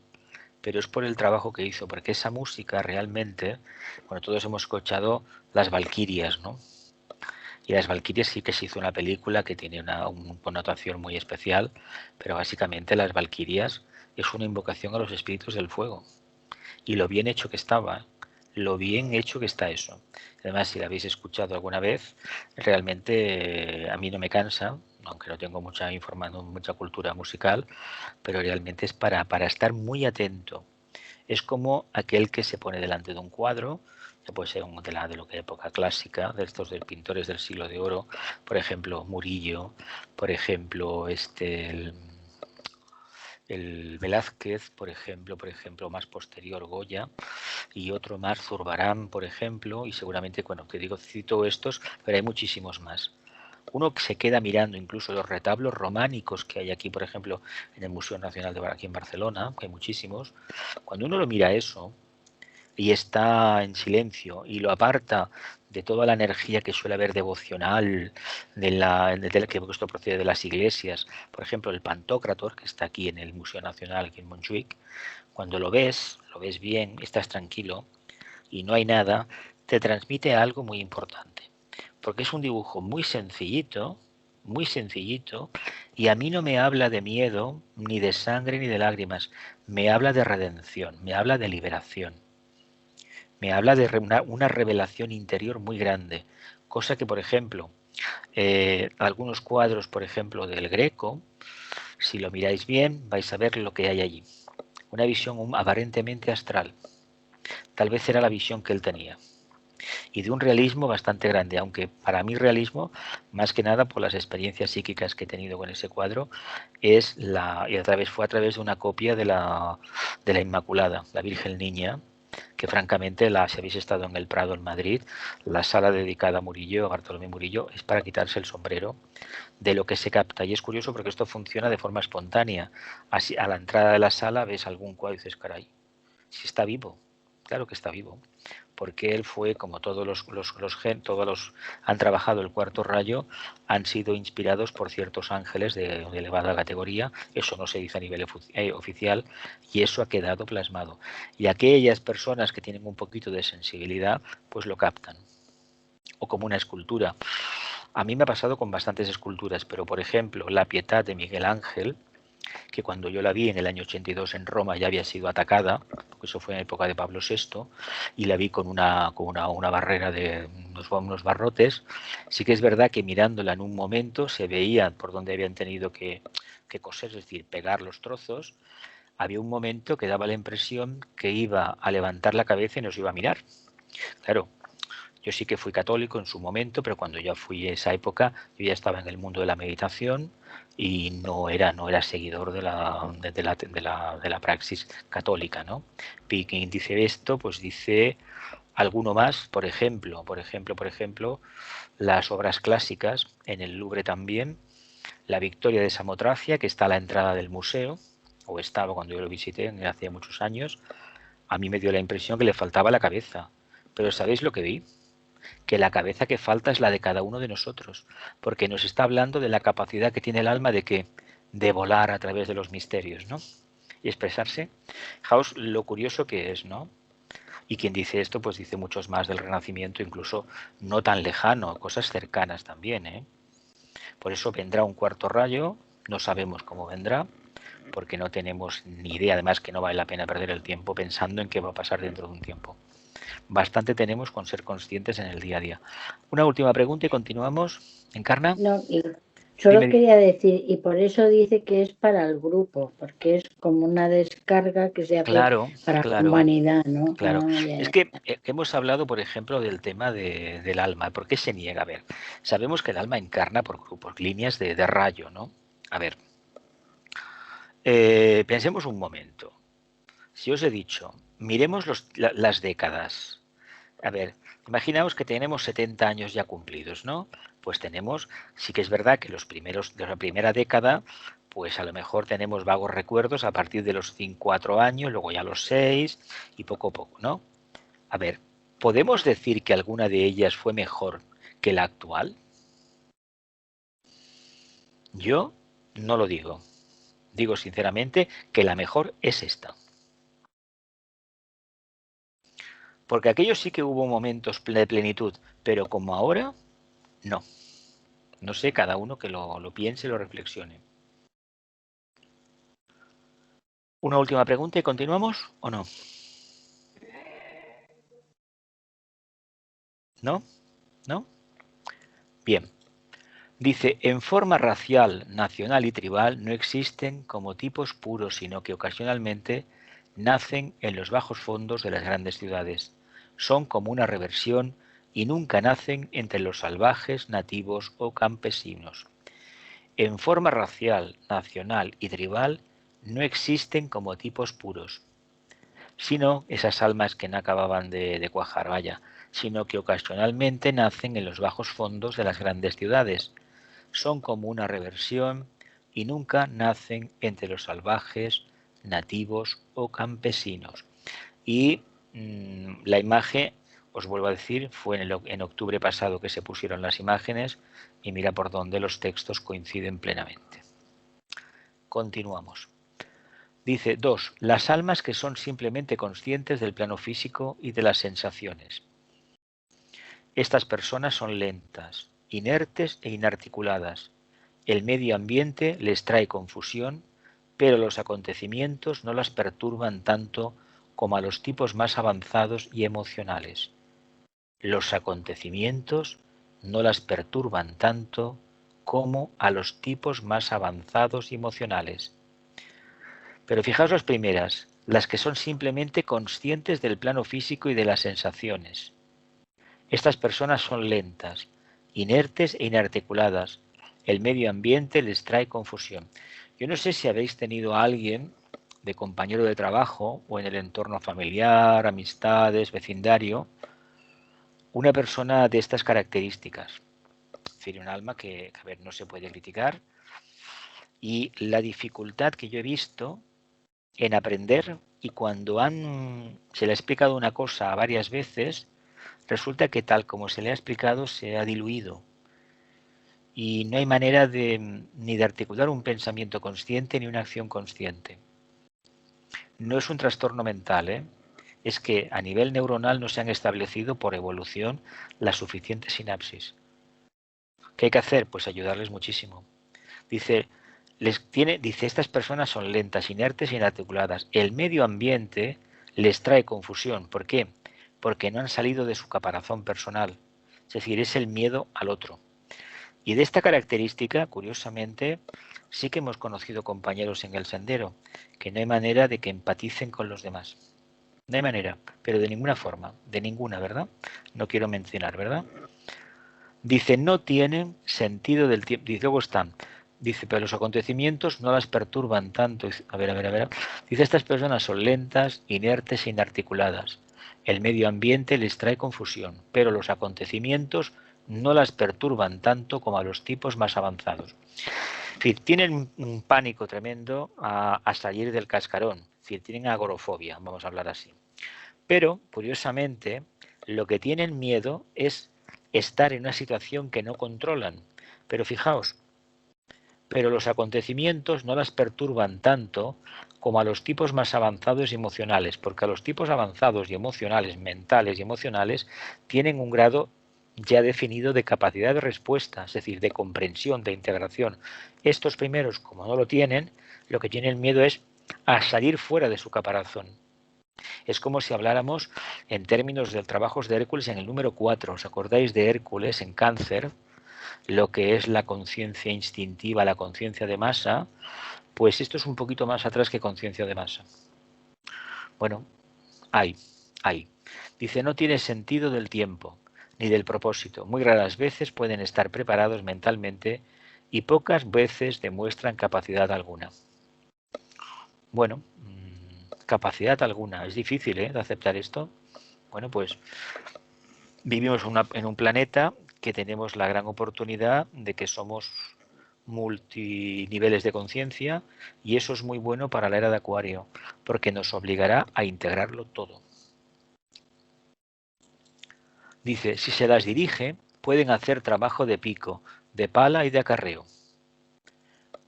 pero es por el trabajo que hizo, porque esa música realmente, bueno, todos hemos escuchado las Valquirias, ¿no? Y las Valquirias sí que se hizo una película que tiene una connotación muy especial, pero básicamente las Valquirias es una invocación a los espíritus del fuego. Y lo bien hecho que estaba, lo bien hecho que está eso. Además, si la habéis escuchado alguna vez, realmente a mí no me cansa, aunque no tengo mucha información, mucha cultura musical, pero realmente es para estar muy atento. Es como aquel que se pone delante de un cuadro, que puede ser de lo que es época clásica, de estos de pintores del siglo de oro, por ejemplo Murillo, por ejemplo el Velázquez, por ejemplo más posterior Goya, y otro más Zurbarán, por ejemplo, y seguramente, bueno, te digo, cito estos, pero hay muchísimos más. Uno que se queda mirando incluso los retablos románicos que hay aquí, por ejemplo, en el Museo Nacional de aquí en Barcelona, que hay muchísimos. Cuando uno lo mira eso, y está en silencio y lo aparta de toda la energía que suele haber devocional que esto procede de las iglesias, por ejemplo el Pantocrator, que está aquí en el Museo Nacional, aquí en Montjuic, cuando lo ves bien, estás tranquilo y no hay nada, te transmite algo muy importante, porque es un dibujo muy sencillito, y a mí no me habla de miedo, ni de sangre, ni de lágrimas, me habla de redención, me habla de liberación, me habla de una revelación interior muy grande, cosa que, por ejemplo, algunos cuadros, por ejemplo, del Greco, si lo miráis bien, vais a ver lo que hay allí. Una visión aparentemente astral. Tal vez era la visión que él tenía. Y de un realismo bastante grande, aunque para mí realismo, más que nada por las experiencias psíquicas que he tenido con ese cuadro, fue a través de una copia de la Inmaculada, la Virgen Niña, que francamente, si habéis estado en el Prado en Madrid, la sala dedicada a Murillo, a Bartolomé Murillo, es para quitarse el sombrero de lo que se capta. Y es curioso porque esto funciona de forma espontánea. Así, a la entrada de la sala ves algún cuadro y dices, caray, si está vivo, claro que está vivo, porque él fue, como todos los han trabajado el cuarto rayo, han sido inspirados por ciertos ángeles de elevada categoría. Eso no se dice a nivel oficial, y eso ha quedado plasmado. Y aquellas personas que tienen un poquito de sensibilidad, pues lo captan. O como una escultura. A mí me ha pasado con bastantes esculturas, pero por ejemplo, la Pietà de Miguel Ángel, que cuando yo la vi en el año 82 en Roma ya había sido atacada, porque eso fue en época de Pablo VI, y la vi con una barrera de unos barrotes. Sí que es verdad que mirándola en un momento se veía por dónde habían tenido que coser, es decir, pegar los trozos. Había un momento que daba la impresión que iba a levantar la cabeza y nos iba a mirar. Claro, yo sí que fui católico en su momento, pero cuando ya fui a esa época, yo ya estaba en el mundo de la meditación y no era seguidor de la praxis católica, ¿no? Y quien dice esto, pues dice alguno más, por ejemplo, las obras clásicas en el Louvre también, la Victoria de Samotracia, que está a la entrada del museo, o estaba cuando yo lo visité hace muchos años. A mí me dio la impresión que le faltaba la cabeza, pero ¿sabéis lo que vi? Que la cabeza que falta es la de cada uno de nosotros, porque nos está hablando de la capacidad que tiene el alma de volar a través de los misterios, ¿no? Y expresarse. Fijaos lo curioso que es, ¿no? Y quien dice esto, pues dice muchos más del Renacimiento, incluso no tan lejano, cosas cercanas también, ¿eh? Por eso vendrá un cuarto rayo, no sabemos cómo vendrá, porque no tenemos ni idea, además que no vale la pena perder el tiempo pensando en qué va a pasar dentro de un tiempo. Bastante tenemos con ser conscientes en el día a día. Una última pregunta y continuamos. ¿Encarna? No, solo Dime. quería decir, y por eso dice que es para el grupo, porque es como una descarga que se hace para la humanidad, ¿no? Claro. Es que hemos hablado, por ejemplo, del tema del alma. ¿Por qué se niega? A ver, sabemos que el alma encarna por grupos, líneas de rayo, ¿no? A ver, pensemos un momento. Si os he dicho, miremos las décadas. A ver, imaginaos que tenemos 70 años ya cumplidos, ¿no? Pues sí que es verdad que los primeros de la primera década, pues a lo mejor tenemos vagos recuerdos a partir de los 4 años, luego ya los 6 y poco a poco, ¿no? A ver, ¿podemos decir que alguna de ellas fue mejor que la actual? Yo no lo digo. Digo sinceramente que la mejor es esta. Porque aquello sí que hubo momentos de plenitud, pero como ahora, no. No sé, cada uno que lo piense y lo reflexione. Una última pregunta y continuamos, ¿o no? ¿No? ¿No? Bien. Dice, en forma racial, nacional y tribal no existen como tipos puros, sino que ocasionalmente nacen en los bajos fondos de las grandes ciudades. Son como una reversión y nunca nacen entre los salvajes, nativos o campesinos. En forma racial, nacional y tribal no existen como tipos puros, sino esas almas que no acababan de cuajar, vaya, sino que ocasionalmente nacen en los bajos fondos de las grandes ciudades. Son como una reversión y nunca nacen entre los salvajes, nativos o campesinos. Y La imagen, os vuelvo a decir, fue en octubre pasado que se pusieron las imágenes y mira por dónde los textos coinciden plenamente. Continuamos. Dice 2. Las almas que son simplemente conscientes del plano físico y de las sensaciones. Estas personas son lentas, inertes e inarticuladas. El medio ambiente les trae confusión, pero los acontecimientos no las perturban tanto como a los tipos más avanzados y emocionales. Los acontecimientos no las perturban tanto como a los tipos más avanzados y emocionales. Pero fijaos las primeras, las que son simplemente conscientes del plano físico y de las sensaciones. Estas personas son lentas, inertes e inarticuladas. El medio ambiente les trae confusión. Yo no sé si habéis tenido a alguien de compañero de trabajo o en el entorno familiar, amistades, vecindario, una persona de estas características. Es decir, un alma que, a ver, no se puede criticar. Y la dificultad que yo he visto en aprender, y cuando se le ha explicado una cosa varias veces, resulta que tal como se le ha explicado se ha diluido. Y no hay manera ni de articular un pensamiento consciente ni una acción consciente. No es un trastorno mental, ¿eh? Es que a nivel neuronal no se han establecido por evolución las suficientes sinapsis. ¿Qué hay que hacer? Pues ayudarles muchísimo. Dice, estas personas son lentas, inertes e inarticuladas. El medio ambiente les trae confusión. ¿Por qué? Porque no han salido de su caparazón personal. Es decir, es el miedo al otro. Y de esta característica, curiosamente, sí que hemos conocido compañeros en el sendero, que no hay manera de que empaticen con los demás. No hay manera, pero de ninguna forma, de ninguna, ¿verdad? No quiero mencionar, ¿verdad? Dice, no tienen sentido del tiempo. Dice, luego están. Dice, pero los acontecimientos no las perturban tanto. A ver. Dice, estas personas son lentas, inertes e inarticuladas. El medio ambiente les trae confusión, pero los acontecimientos no las perturban tanto como a los tipos más avanzados. Es decir, tienen un pánico tremendo a salir del cascarón. Es decir, tienen agorafobia, vamos a hablar así. Pero, curiosamente, lo que tienen miedo es estar en una situación que no controlan. Pero fijaos, pero los acontecimientos no las perturban tanto como a los tipos más avanzados y emocionales, porque a los tipos avanzados y emocionales, mentales y emocionales, tienen un grado ya definido de capacidad de respuesta, es decir, de comprensión, de integración. Estos primeros, como no lo tienen, lo que tienen miedo es a salir fuera de su caparazón. Es como si habláramos en términos de trabajos de Hércules en el número 4. ¿Os acordáis de Hércules en Cáncer? Lo que es la conciencia instintiva, la conciencia de masa, pues esto es un poquito más atrás que conciencia de masa. Bueno, hay. Dice, no tiene sentido del tiempo ni del propósito. Muy raras veces pueden estar preparados mentalmente y pocas veces demuestran capacidad alguna. Bueno, capacidad alguna. Es difícil, de aceptar esto. Bueno, pues vivimos en un planeta que tenemos la gran oportunidad de que somos multiniveles de conciencia y eso es muy bueno para la era de Acuario, porque nos obligará a integrarlo todo. Dice, si se las dirige, pueden hacer trabajo de pico, de pala y de acarreo.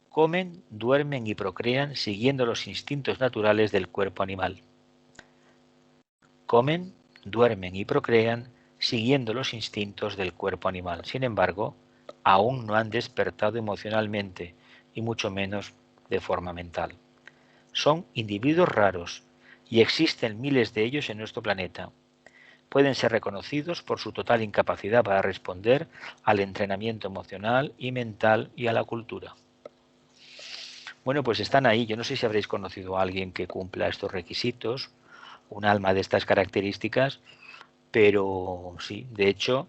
Comen, duermen y procrean siguiendo los instintos naturales del cuerpo animal. Comen, duermen y procrean siguiendo los instintos del cuerpo animal. Sin embargo, aún no han despertado emocionalmente y mucho menos de forma mental. Son individuos raros y existen miles de ellos en nuestro planeta. Pueden ser reconocidos por su total incapacidad para responder al entrenamiento emocional y mental y a la cultura. Bueno, pues están ahí. Yo no sé si habréis conocido a alguien que cumpla estos requisitos, un alma de estas características, pero sí, de hecho,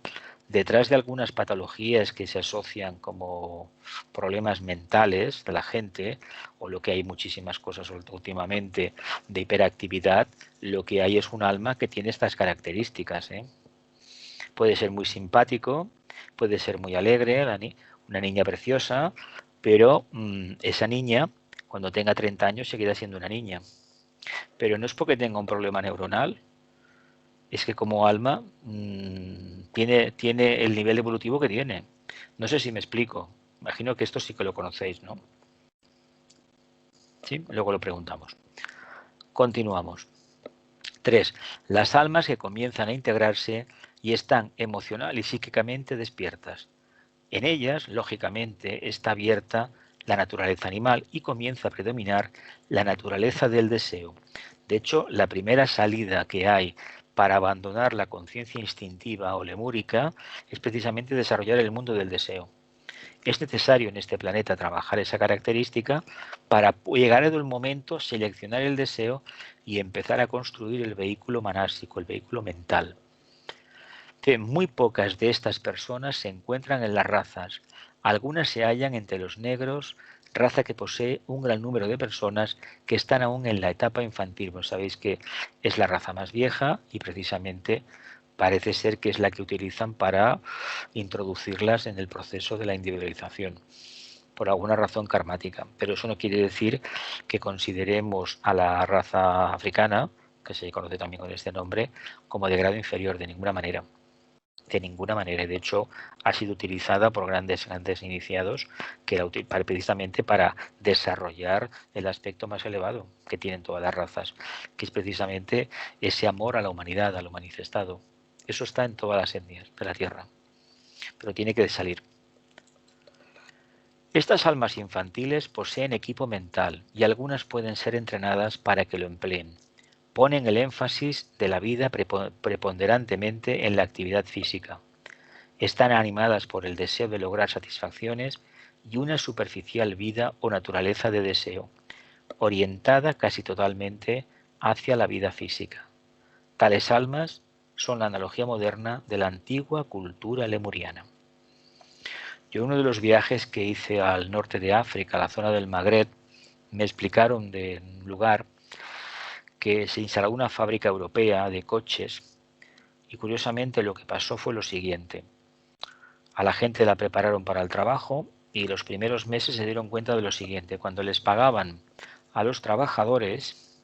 detrás de algunas patologías que se asocian como problemas mentales de la gente, o lo que hay muchísimas cosas últimamente de hiperactividad, lo que hay es un alma que tiene estas características. Puede ser muy simpático, puede ser muy alegre, una niña preciosa, pero esa niña, cuando tenga 30 años, seguirá siendo una niña. Pero no es porque tenga un problema neuronal, es que como alma tiene el nivel evolutivo que tiene. No sé si me explico. Imagino que esto sí que lo conocéis, ¿no? Sí, luego lo preguntamos. Continuamos. 3. Las almas que comienzan a integrarse y están emocional y psíquicamente despiertas. En ellas, lógicamente, está abierta la naturaleza animal y comienza a predominar la naturaleza del deseo. De hecho, la primera salida que hay para abandonar la conciencia instintiva o lemúrica es precisamente desarrollar el mundo del deseo. Es necesario en este planeta trabajar esa característica para llegar a un momento, seleccionar el deseo y empezar a construir el vehículo manásico, el vehículo mental. Muy pocas de estas personas se encuentran en las razas. Algunas se hallan entre los negros, raza que posee un gran número de personas que están aún en la etapa infantil. Pues sabéis que es la raza más vieja y precisamente parece ser que es la que utilizan para introducirlas en el proceso de la individualización, por alguna razón karmática. Pero eso no quiere decir que consideremos a la raza africana, que se conoce también con este nombre, como de grado inferior, de ninguna manera. De ninguna manera. De hecho, ha sido utilizada por grandes iniciados precisamente para desarrollar el aspecto más elevado que tienen todas las razas, que es precisamente ese amor a la humanidad, a lo manifestado. Eso está en todas las etnias de la Tierra, pero tiene que salir. Estas almas infantiles poseen equipo mental y algunas pueden ser entrenadas para que lo empleen. Ponen el énfasis de la vida preponderantemente en la actividad física. Están animadas por el deseo de lograr satisfacciones y una superficial vida o naturaleza de deseo, orientada casi totalmente hacia la vida física. Tales almas son la analogía moderna de la antigua cultura lemuriana. Yo uno de los viajes que hice al norte de África, a la zona del Magreb, me explicaron de un lugar que se instaló una fábrica europea de coches y curiosamente lo que pasó fue lo siguiente. A la gente la prepararon para el trabajo y los primeros meses se dieron cuenta de lo siguiente. Cuando les pagaban a los trabajadores,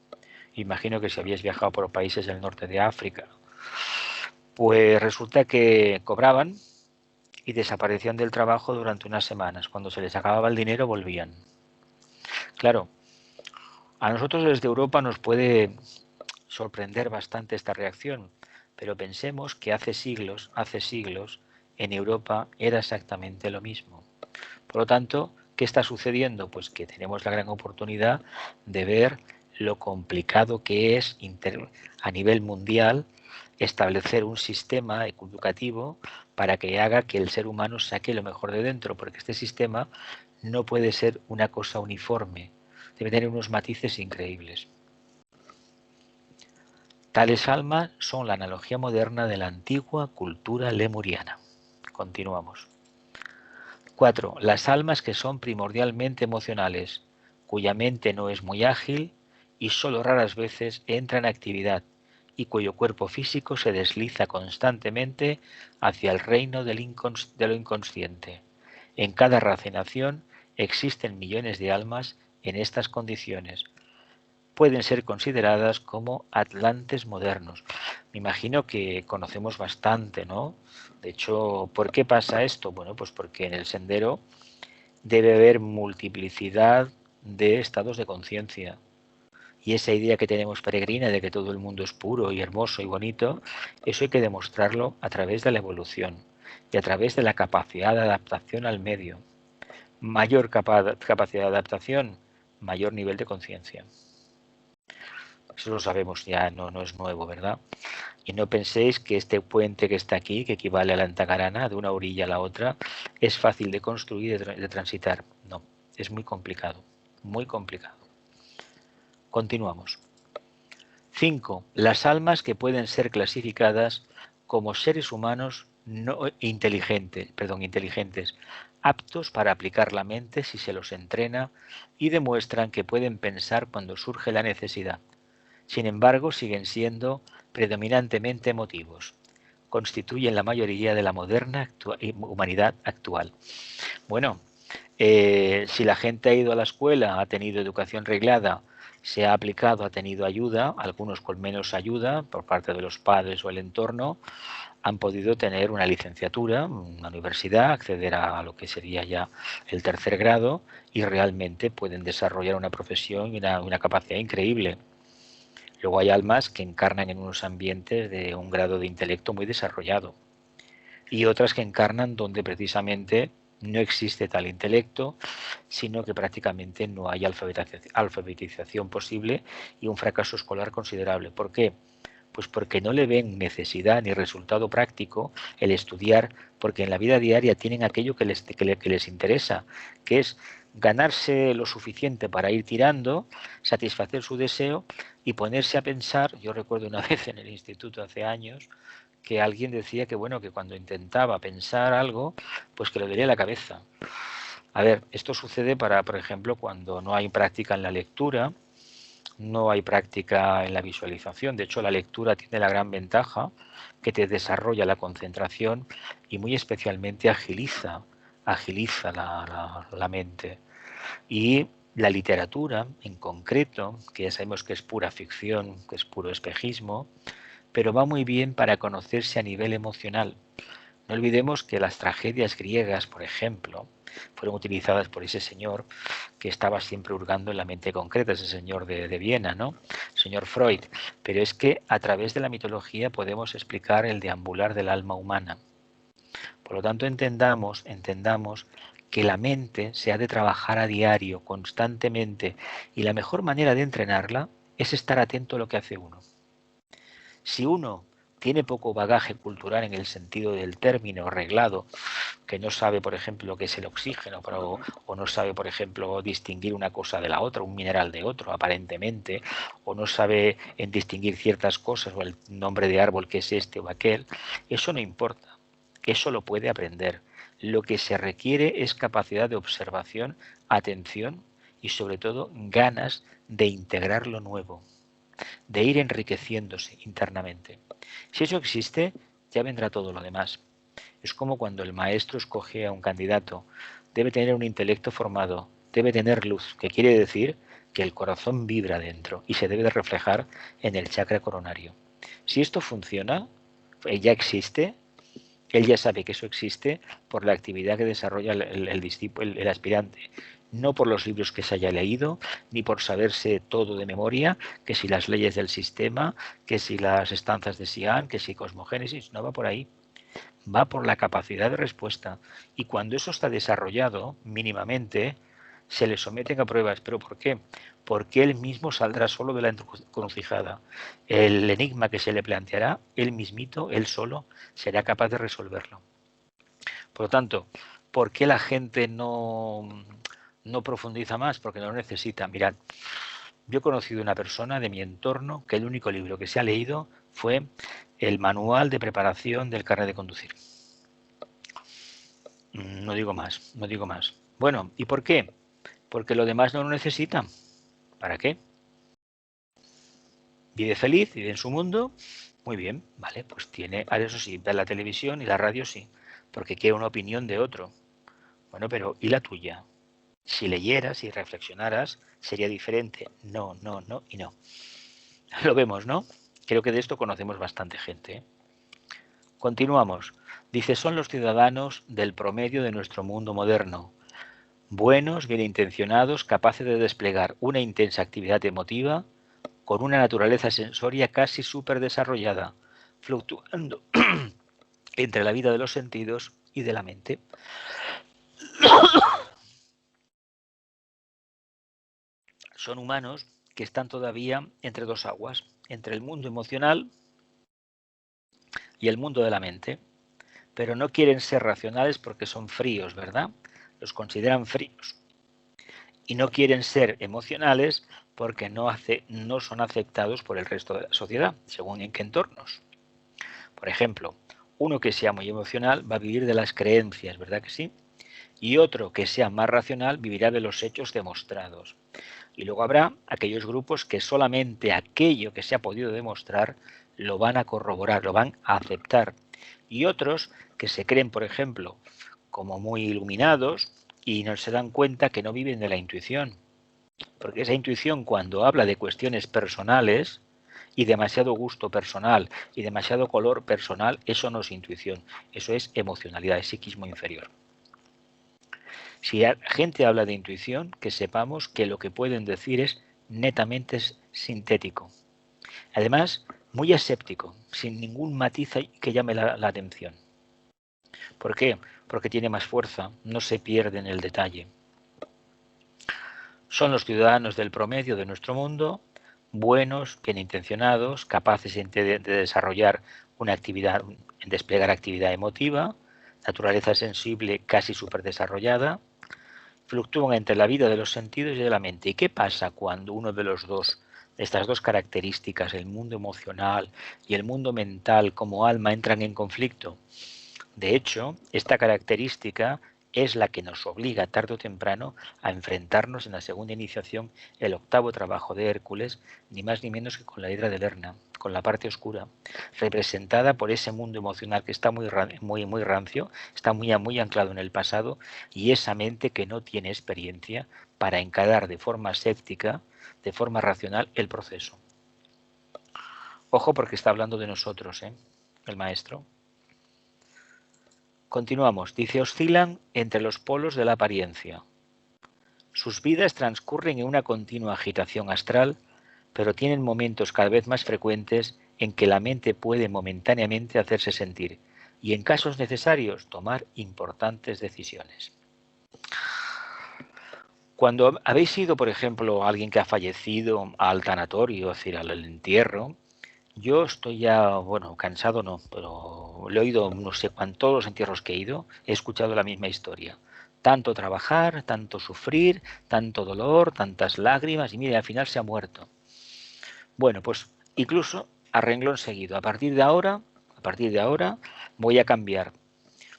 imagino que si habíais viajado por países del norte de África, pues resulta que cobraban y desaparecían del trabajo durante unas semanas. Cuando se les acababa el dinero volvían. Claro, a nosotros desde Europa nos puede sorprender bastante esta reacción, pero pensemos que hace siglos, en Europa era exactamente lo mismo. Por lo tanto, ¿qué está sucediendo? Pues que tenemos la gran oportunidad de ver lo complicado que es a nivel mundial establecer un sistema educativo para que haga que el ser humano saque lo mejor de dentro, porque este sistema no puede ser una cosa uniforme, debe tener unos matices increíbles. Tales almas son la analogía moderna de la antigua cultura lemuriana. Continuamos. 4. Las almas que son primordialmente emocionales, cuya mente no es muy ágil y solo raras veces entra en actividad y cuyo cuerpo físico se desliza constantemente hacia el reino de lo inconsciente. En cada raza y nación existen millones de almas en estas condiciones. Pueden ser consideradas como atlantes modernos. Me imagino que conocemos bastante, ¿no? De hecho, ¿por qué pasa esto? Bueno, pues porque en el sendero debe haber multiplicidad de estados de conciencia. Y esa idea que tenemos peregrina de que todo el mundo es puro y hermoso y bonito, eso hay que demostrarlo a través de la evolución y a través de la capacidad de adaptación al medio. Mayor capacidad de adaptación, mayor nivel de conciencia. Eso lo sabemos ya, no es nuevo, ¿verdad? Y no penséis que este puente que está aquí, que equivale a la Antacarana, de una orilla a la otra, es fácil de construir y de transitar. No, es muy complicado, muy complicado. Continuamos. 5. Las almas que pueden ser clasificadas como seres humanos inteligentes, aptos para aplicar la mente si se los entrena y demuestran que pueden pensar cuando surge la necesidad. Sin embargo, siguen siendo predominantemente emotivos. Constituyen la mayoría de la moderna humanidad actual. Bueno, Si la gente ha ido a la escuela, ha tenido educación reglada, se ha aplicado, ha tenido ayuda, algunos con menos ayuda por parte de los padres o el entorno, han podido tener una licenciatura, una universidad, acceder a lo que sería ya el tercer grado y realmente pueden desarrollar una profesión y una capacidad increíble. Luego hay almas que encarnan en unos ambientes de un grado de intelecto muy desarrollado y otras que encarnan donde precisamente no existe tal intelecto, sino que prácticamente no hay alfabetización posible y un fracaso escolar considerable. ¿Por qué? Pues porque no le ven necesidad ni resultado práctico el estudiar, porque en la vida diaria tienen aquello que les interesa, que es ganarse lo suficiente para ir tirando, satisfacer su deseo y ponerse a pensar. Yo recuerdo una vez en el instituto hace años que alguien decía que bueno, que cuando intentaba pensar algo, pues que le dolía la cabeza. A ver, esto sucede para, por ejemplo, cuando no hay práctica en la lectura, no hay práctica en la visualización. De hecho, la lectura tiene la gran ventaja que te desarrolla la concentración y muy especialmente agiliza la mente. Y la literatura, en concreto, que ya sabemos que es pura ficción, que es puro espejismo, pero va muy bien para conocerse a nivel emocional. No olvidemos que las tragedias griegas, por ejemplo, fueron utilizadas por ese señor que estaba siempre hurgando en la mente concreta, ese señor de Viena, ¿no? El señor Freud. Pero es que a través de la mitología podemos explicar el deambular del alma humana. Por lo tanto, entendamos que la mente se ha de trabajar a diario, constantemente, y la mejor manera de entrenarla es estar atento a lo que hace uno. Si uno tiene poco bagaje cultural en el sentido del término reglado, que no sabe, por ejemplo, qué es el oxígeno, o no sabe, por ejemplo, distinguir una cosa de la otra, un mineral de otro, aparentemente, o no sabe en distinguir ciertas cosas, o el nombre de árbol que es este o aquel, eso no importa, eso lo puede aprender. Lo que se requiere es capacidad de observación, atención y sobre todo ganas de integrar lo nuevo, de ir enriqueciéndose internamente. Si eso existe, ya vendrá todo lo demás. Es como cuando el maestro escoge a un candidato. Debe tener un intelecto formado, debe tener luz, que quiere decir que el corazón vibra dentro y se debe de reflejar en el chakra coronario. Si esto funciona, ya existe, él ya sabe que eso existe por la actividad que desarrolla el aspirante, no por los libros que se haya leído, ni por saberse todo de memoria, que si las leyes del sistema, que si las estancias de Xi'an, que si cosmogénesis, no va por ahí. Va por la capacidad de respuesta. Y cuando eso está desarrollado, mínimamente, se le someten a pruebas. ¿Pero por qué? Porque él mismo saldrá solo de la encrucijada. El enigma que se le planteará, él mismito, él solo, será capaz de resolverlo. Por lo tanto, ¿por qué la gente no profundiza más? Porque no lo necesita. Mirad, yo he conocido una persona de mi entorno que el único libro que se ha leído fue el manual de preparación del carnet de conducir. No digo más, no digo más. Bueno, ¿y por qué? Porque lo demás no lo necesita. ¿Para qué? Vive feliz, vive en su mundo. Muy bien, vale, pues tiene, eso sí, ve la televisión y la radio sí, porque quiere una opinión de otro. Bueno, pero ¿y la tuya? Si leyeras y reflexionaras, sería diferente. No, no, no y no. Lo vemos, ¿no? Creo que de esto conocemos bastante gente, ¿eh? Continuamos. Dice, son los ciudadanos del promedio de nuestro mundo moderno. Buenos, bien intencionados, capaces de desplegar una intensa actividad emotiva con una naturaleza sensoria casi súper desarrollada, fluctuando entre la vida de los sentidos y de la mente. Son humanos que están todavía entre dos aguas, entre el mundo emocional y el mundo de la mente, pero no quieren ser racionales porque son fríos, ¿verdad? Los consideran fríos. Y no quieren ser emocionales porque no son aceptados por el resto de la sociedad, según en qué entornos. Por ejemplo, uno que sea muy emocional va a vivir de las creencias, ¿verdad que sí? Y otro que sea más racional vivirá de los hechos demostrados. Y luego habrá aquellos grupos que solamente aquello que se ha podido demostrar lo van a corroborar, lo van a aceptar. Y otros que se creen, por ejemplo, como muy iluminados y no se dan cuenta que no viven de la intuición. Porque esa intuición, cuando habla de cuestiones personales y demasiado gusto personal y demasiado color personal, eso no es intuición, eso es emocionalidad, es psiquismo inferior. Si la gente habla de intuición, que sepamos que lo que pueden decir es netamente sintético. Además, muy aséptico, sin ningún matiz que llame la atención. ¿Por qué? Porque tiene más fuerza, no se pierde en el detalle. Son los ciudadanos del promedio de nuestro mundo, buenos, bien intencionados, capaces de desarrollar una actividad, en desplegar actividad emotiva, naturaleza sensible casi superdesarrollada, fluctúan entre la vida de los sentidos y de la mente. ¿Y qué pasa cuando uno de estas dos características, el mundo emocional y el mundo mental como alma, entran en conflicto? De hecho, esta característica es la que nos obliga tarde o temprano a enfrentarnos en la segunda iniciación, el octavo trabajo de Hércules, ni más ni menos que con la hidra de Lerna, con la parte oscura, representada por ese mundo emocional que está muy rancio, está muy anclado en el pasado, y esa mente que no tiene experiencia para encarar de forma séptica, de forma racional, el proceso. Ojo, porque está hablando de nosotros, el maestro. Continuamos. Dice, oscilan entre los polos de la apariencia. Sus vidas transcurren en una continua agitación astral, pero tienen momentos cada vez más frecuentes en que la mente puede momentáneamente hacerse sentir y, en casos necesarios, tomar importantes decisiones. Cuando habéis ido, por ejemplo, a alguien que ha fallecido al tanatorio, es decir, al entierro, yo estoy ya, bueno, cansado no, pero lo he oído, no sé cuántos, todos los entierros que he ido, he escuchado la misma historia. Tanto trabajar, tanto sufrir, tanto dolor, tantas lágrimas, y mire, al final se ha muerto. Bueno, pues incluso a renglón seguido, a partir de ahora voy a cambiar.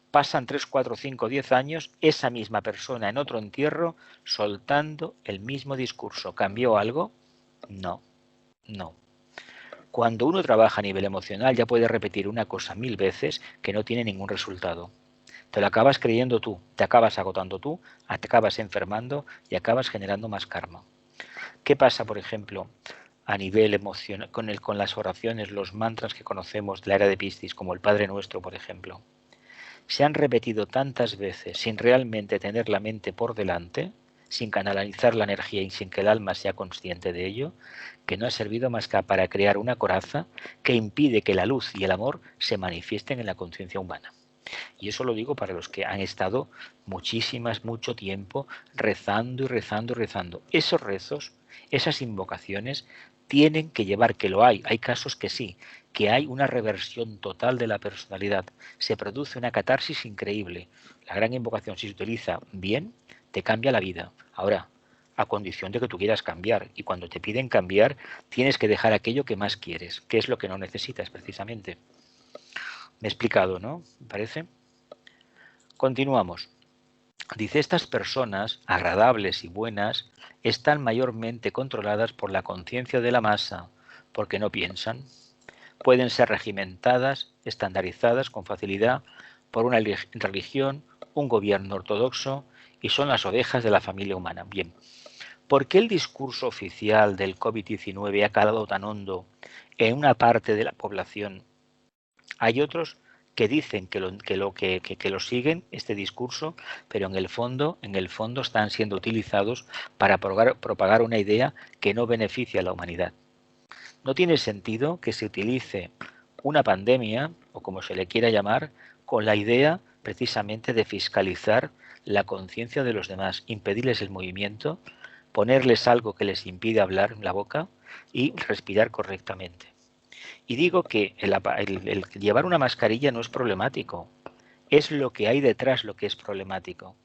Pasan 3, 4, 5, 10 años, esa misma persona en otro entierro soltando el mismo discurso. ¿Cambió algo? No, no. Cuando uno trabaja a nivel emocional ya puede repetir una cosa 1000 veces que no tiene ningún resultado. Te lo acabas creyendo tú, te acabas agotando tú, te acabas enfermando y acabas generando más karma. ¿Qué pasa, por ejemplo, a nivel emocional con las oraciones, los mantras que conocemos de la era de Piscis, como el Padre Nuestro, por ejemplo? Se han repetido tantas veces sin realmente tener la mente por delante, sin canalizar la energía y sin que el alma sea consciente de ello, que no ha servido más que para crear una coraza que impide que la luz y el amor se manifiesten en la conciencia humana. Y eso lo digo para los que han estado mucho tiempo rezando y rezando y rezando. Esos rezos, esas invocaciones, tienen que llevar, que lo hay casos que sí, que hay una reversión total de la personalidad. Se produce una catarsis increíble. La gran invocación, si se utiliza bien, te cambia la vida. Ahora, a condición de que tú quieras cambiar. Y cuando te piden cambiar, tienes que dejar aquello que más quieres, que es lo que no necesitas precisamente. Me he explicado, ¿no? ¿Me parece? Continuamos. Dice, estas personas, agradables y buenas, están mayormente controladas por la conciencia de la masa, porque no piensan. Pueden ser regimentadas, estandarizadas con facilidad por una religión, un gobierno ortodoxo, y son las ovejas de la familia humana. Bien, ¿por qué el discurso oficial del COVID-19 ha calado tan hondo en una parte de la población? Hay otros que dicen que lo siguen, este discurso, pero en el fondo están siendo utilizados para propagar una idea que no beneficia a la humanidad. No tiene sentido que se utilice una pandemia, o como se le quiera llamar, con la idea precisamente de fiscalizar la conciencia de los demás, impedirles el movimiento, ponerles algo que les impide hablar en la boca y respirar correctamente. Y digo que el llevar una mascarilla no es problemático, es lo que hay detrás lo que es problemático.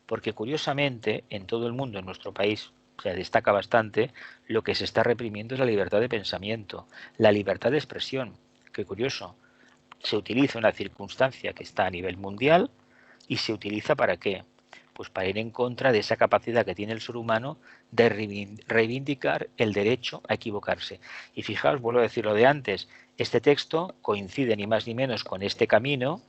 Porque curiosamente, en todo el mundo, en nuestro país, se destaca bastante, lo que se está reprimiendo es la libertad de pensamiento, la libertad de expresión. Qué curioso, se utiliza una circunstancia que está a nivel mundial y se utiliza ¿para qué? Pues para ir en contra de esa capacidad que tiene el ser humano de reivindicar el derecho a equivocarse. Y fijaos, vuelvo a decir lo de antes, este texto coincide ni más ni menos con este camino,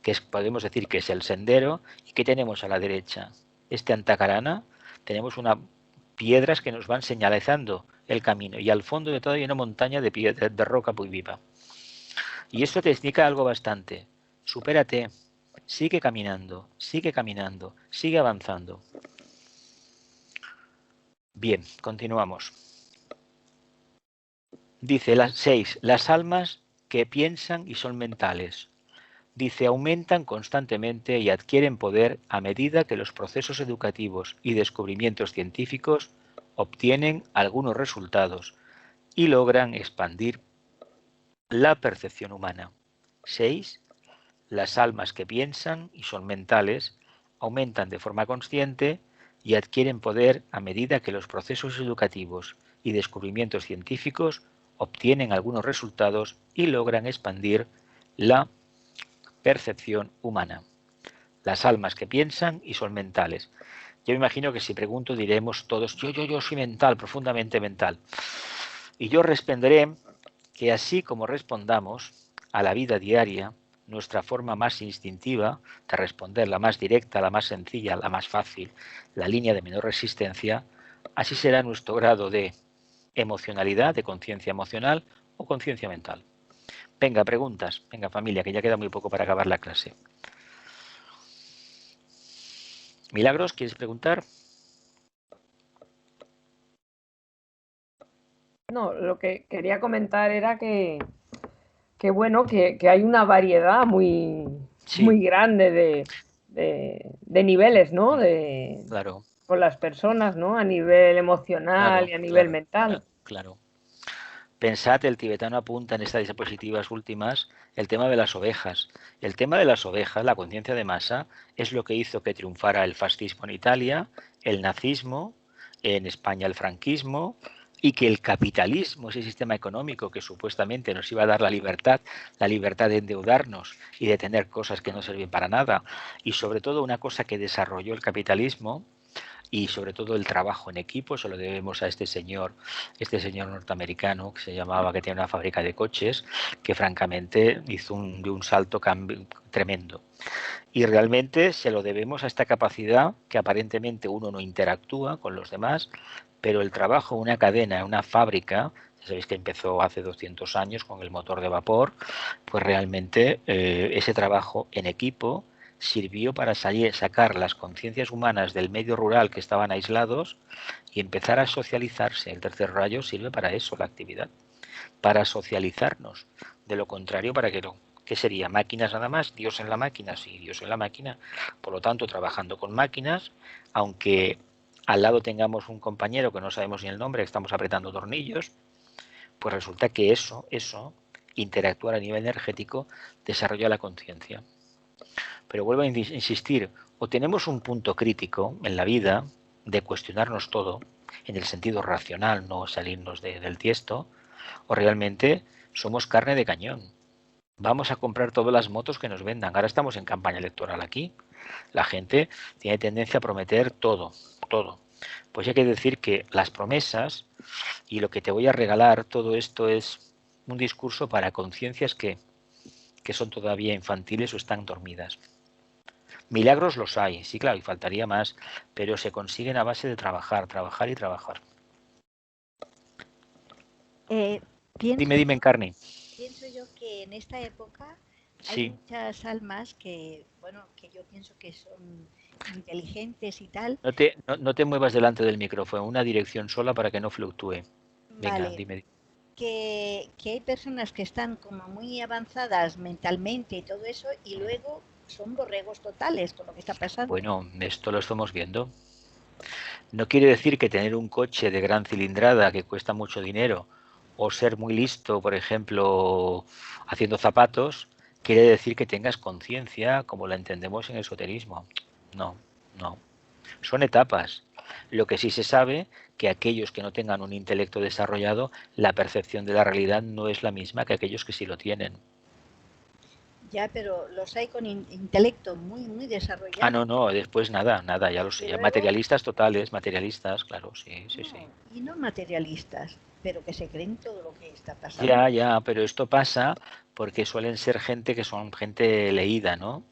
que podemos decir que es el sendero, y que tenemos a la derecha este Antacarana, tenemos piedras que nos van señalizando el camino y al fondo de todo hay una montaña de piedra, de roca muy viva. Y esto te explica algo bastante. Supérate, sigue caminando, sigue avanzando. Bien, continuamos. Dice 6. Las almas que piensan y son mentales. Dice, aumentan constantemente y adquieren poder a medida que los procesos educativos y descubrimientos científicos obtienen algunos resultados y logran expandir la percepción humana. 6. Las almas que piensan y son mentales aumentan de forma consciente y adquieren poder a medida que los procesos educativos y descubrimientos científicos obtienen algunos resultados y logran expandir la percepción humana. Las almas que piensan y son mentales. Yo me imagino que si pregunto diremos todos, yo soy mental, profundamente mental. Y yo responderé que así como respondamos a la vida diaria, nuestra forma más instintiva de responder, la más directa, la más sencilla, la más fácil, la línea de menor resistencia, así será nuestro grado de emocionalidad, de conciencia emocional o conciencia mental. Venga, preguntas. Venga, familia, que ya queda muy poco para acabar la clase. Milagros, ¿quieres preguntar? No, lo que quería comentar era que bueno, que hay una variedad muy grande de niveles, ¿no? Claro. Con las personas, ¿no? A nivel emocional y a nivel mental. Claro. Pensad, el tibetano apunta en estas diapositivas últimas el tema de las ovejas. El tema de las ovejas, la conciencia de masa, es lo que hizo que triunfara el fascismo en Italia, el nazismo, en España el franquismo, y que el capitalismo, ese sistema económico que supuestamente nos iba a dar la libertad de endeudarnos y de tener cosas que no sirven para nada, y sobre todo una cosa que desarrolló el capitalismo, y sobre todo el trabajo en equipo, se lo debemos a este señor norteamericano que se llamaba, que tiene una fábrica de coches, que francamente hizo un salto tremendo. Y realmente se lo debemos a esta capacidad que aparentemente uno no interactúa con los demás, pero el trabajo en una cadena, en una fábrica, ya sabéis que empezó hace 200 años con el motor de vapor, pues realmente ese trabajo en equipo sirvió para sacar las conciencias humanas del medio rural que estaban aislados y empezar a socializarse. El tercer rayo sirve para eso, la actividad, para socializarnos. De lo contrario, ¿para qué no? ¿Qué sería? ¿Máquinas nada más? ¿Dios en la máquina? Sí, Dios en la máquina. Por lo tanto, trabajando con máquinas, aunque al lado tengamos un compañero que no sabemos ni el nombre, que estamos apretando tornillos, pues resulta que eso, interactuar a nivel energético, desarrolla la conciencia. Pero vuelvo a insistir, o tenemos un punto crítico en la vida de cuestionarnos todo, en el sentido racional, no salirnos del tiesto, o realmente somos carne de cañón. Vamos a comprar todas las motos que nos vendan. Ahora estamos en campaña electoral aquí. La gente tiene tendencia a prometer todo. Pues hay que decir que las promesas y lo que te voy a regalar, todo esto es un discurso para conciencias que son todavía infantiles o están dormidas. Milagros los hay, sí, claro, y faltaría más, pero se consiguen a base de trabajar y trabajar. Dime, Encarni. Pienso yo que en esta época hay muchas almas que, bueno, que yo pienso que son inteligentes y tal. No te muevas delante del micrófono, una dirección sola para que no fluctúe. Venga, vale. Dime. Que hay personas que están como muy avanzadas mentalmente y todo eso, y luego son borregos totales con lo que está pasando. Bueno, esto lo estamos viendo. No quiere decir que tener un coche de gran cilindrada que cuesta mucho dinero o ser muy listo, por ejemplo, haciendo zapatos, quiere decir que tengas conciencia como la entendemos en el esoterismo. No. Son etapas. Lo que sí se sabe que aquellos que no tengan un intelecto desarrollado, la percepción de la realidad no es la misma que aquellos que sí lo tienen. Ya, pero los hay con intelecto muy desarrollado. No, después nada, ya lo sé. Luego, materialistas totales, claro, sí. Y no materialistas, pero que se creen todo lo que está pasando. Ya, pero esto pasa porque suelen ser gente que son gente leída, ¿no?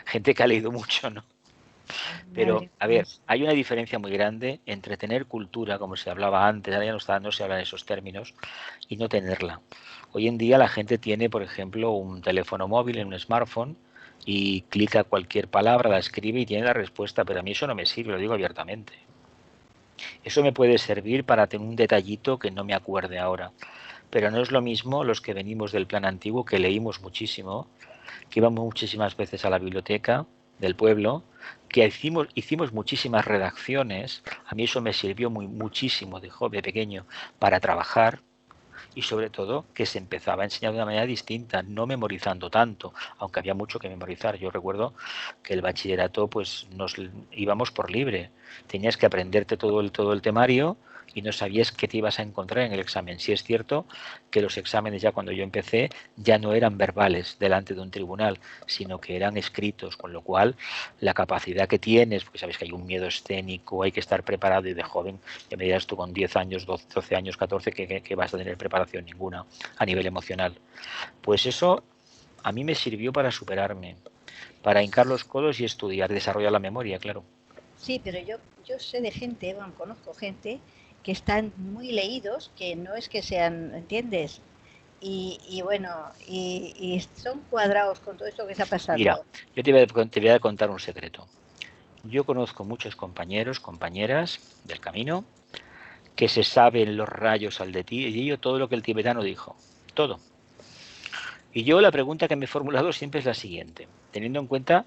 Gente que ha leído mucho, ¿no? Pero, Madre a mía. ver, hay una diferencia muy grande entre tener cultura, como se hablaba antes, ahora ya no se habla en esos términos, y no tenerla. Hoy en día la gente tiene, por ejemplo, un teléfono móvil, en un smartphone, y clica cualquier palabra, la escribe y tiene la respuesta, pero a mí eso no me sirve, lo digo abiertamente. Eso me puede servir para tener un detallito que no me acuerde ahora, pero no es lo mismo los que venimos del plan antiguo, que leímos muchísimo, que íbamos muchísimas veces a la biblioteca del pueblo, que hicimos muchísimas redacciones. A mí eso me sirvió muchísimo de joven, pequeño, para trabajar, y sobre todo que se empezaba a enseñar de una manera distinta, no memorizando tanto, aunque había mucho que memorizar. Yo recuerdo que el bachillerato pues nos íbamos por libre, tenías que aprenderte todo el temario y no sabías qué te ibas a encontrar en el examen. Sí es cierto que los exámenes, ya cuando yo empecé, ya no eran verbales delante de un tribunal, sino que eran escritos, con lo cual la capacidad que tienes, porque sabes que hay un miedo escénico, hay que estar preparado, y de joven, ya me dirás tú con 10 años, 12 años, 14, que vas a tener preparación ninguna a nivel emocional. Pues eso a mí me sirvió para superarme, para hincar los codos y estudiar, desarrollar la memoria, claro. Sí, pero yo sé de gente, bueno, conozco gente que están muy leídos, que no es que sean, ¿entiendes? Y bueno, y son cuadrados con todo esto que está Mira, pasando. yo te voy a contar un secreto. Yo conozco muchos compañeros, compañeras del camino, que se saben los rayos al de ti y yo todo lo que el tibetano dijo, todo. Y yo la pregunta que me he formulado siempre es la siguiente, teniendo en cuenta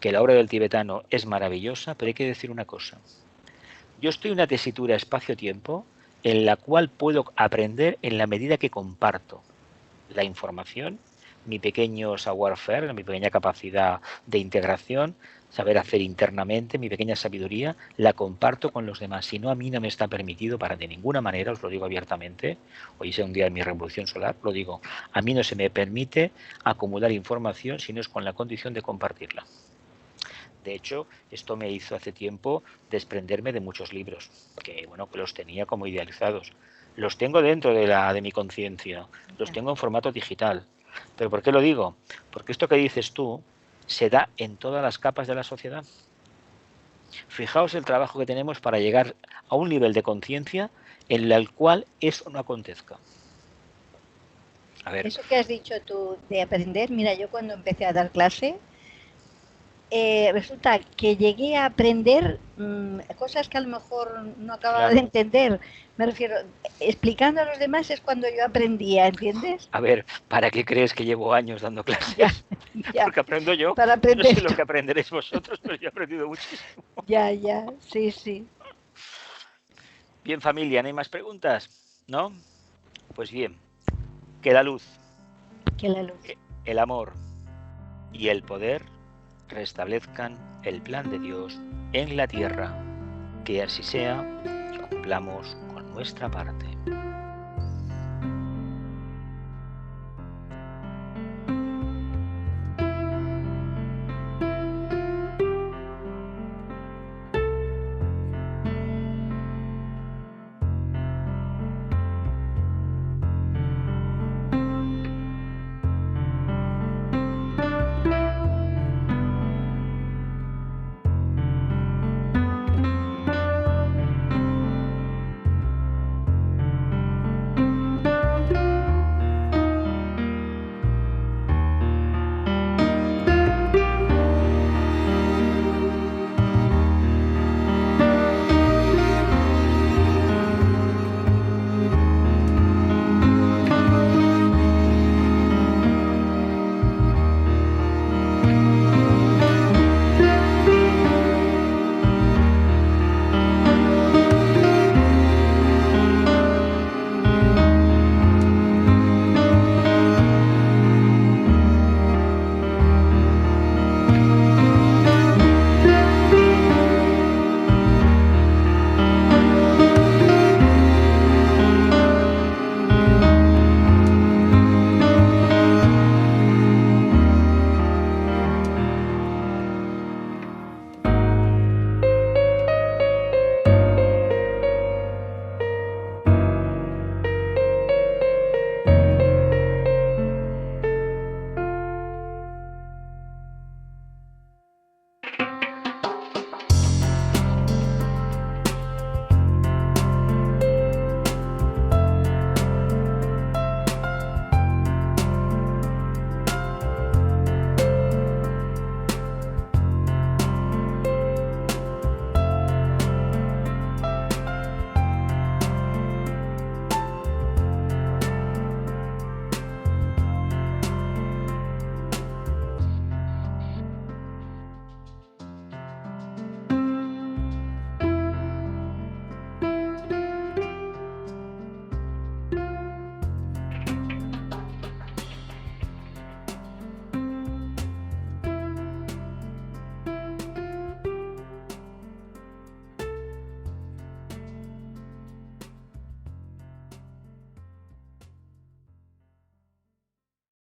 que la obra del tibetano es maravillosa, pero hay que decir una cosa. Yo estoy en una tesitura espacio-tiempo en la cual puedo aprender en la medida que comparto la información, mi pequeño savoir-faire, mi pequeña capacidad de integración, saber hacer internamente, mi pequeña sabiduría, la comparto con los demás. Si no, a mí no me está permitido para de ninguna manera, os lo digo abiertamente, hoy es un día de mi revolución solar, lo digo, a mí no se me permite acumular información si no es con la condición de compartirla. De hecho, esto me hizo hace tiempo desprenderme de muchos libros, que bueno, que los tenía como idealizados. Los tengo dentro de mi conciencia, los Ya. tengo en formato digital. ¿Pero por qué lo digo? Porque esto que dices tú se da en todas las capas de la sociedad. Fijaos el trabajo que tenemos para llegar a un nivel de conciencia en el cual eso no acontezca. A ver, Eso que has dicho tú de aprender, mira, yo cuando empecé a dar clase, resulta que llegué a aprender cosas que a lo mejor no acababa de claro. entender. Me refiero, explicando a los demás es cuando yo aprendía, ¿entiendes? A ver, ¿para qué crees que llevo años dando Ya, clases? ya, Porque aprendo yo. para Yo no sé aprender lo tú. que aprenderéis vosotros, pero yo he aprendido muchísimo. Ya, ya, sí, sí. Bien, familia, ¿no hay más preguntas? ¿No? Pues bien, que la luz, Que la luz. el amor y el poder restablezcan el plan de Dios en la tierra. Que así sea y cumplamos con nuestra parte.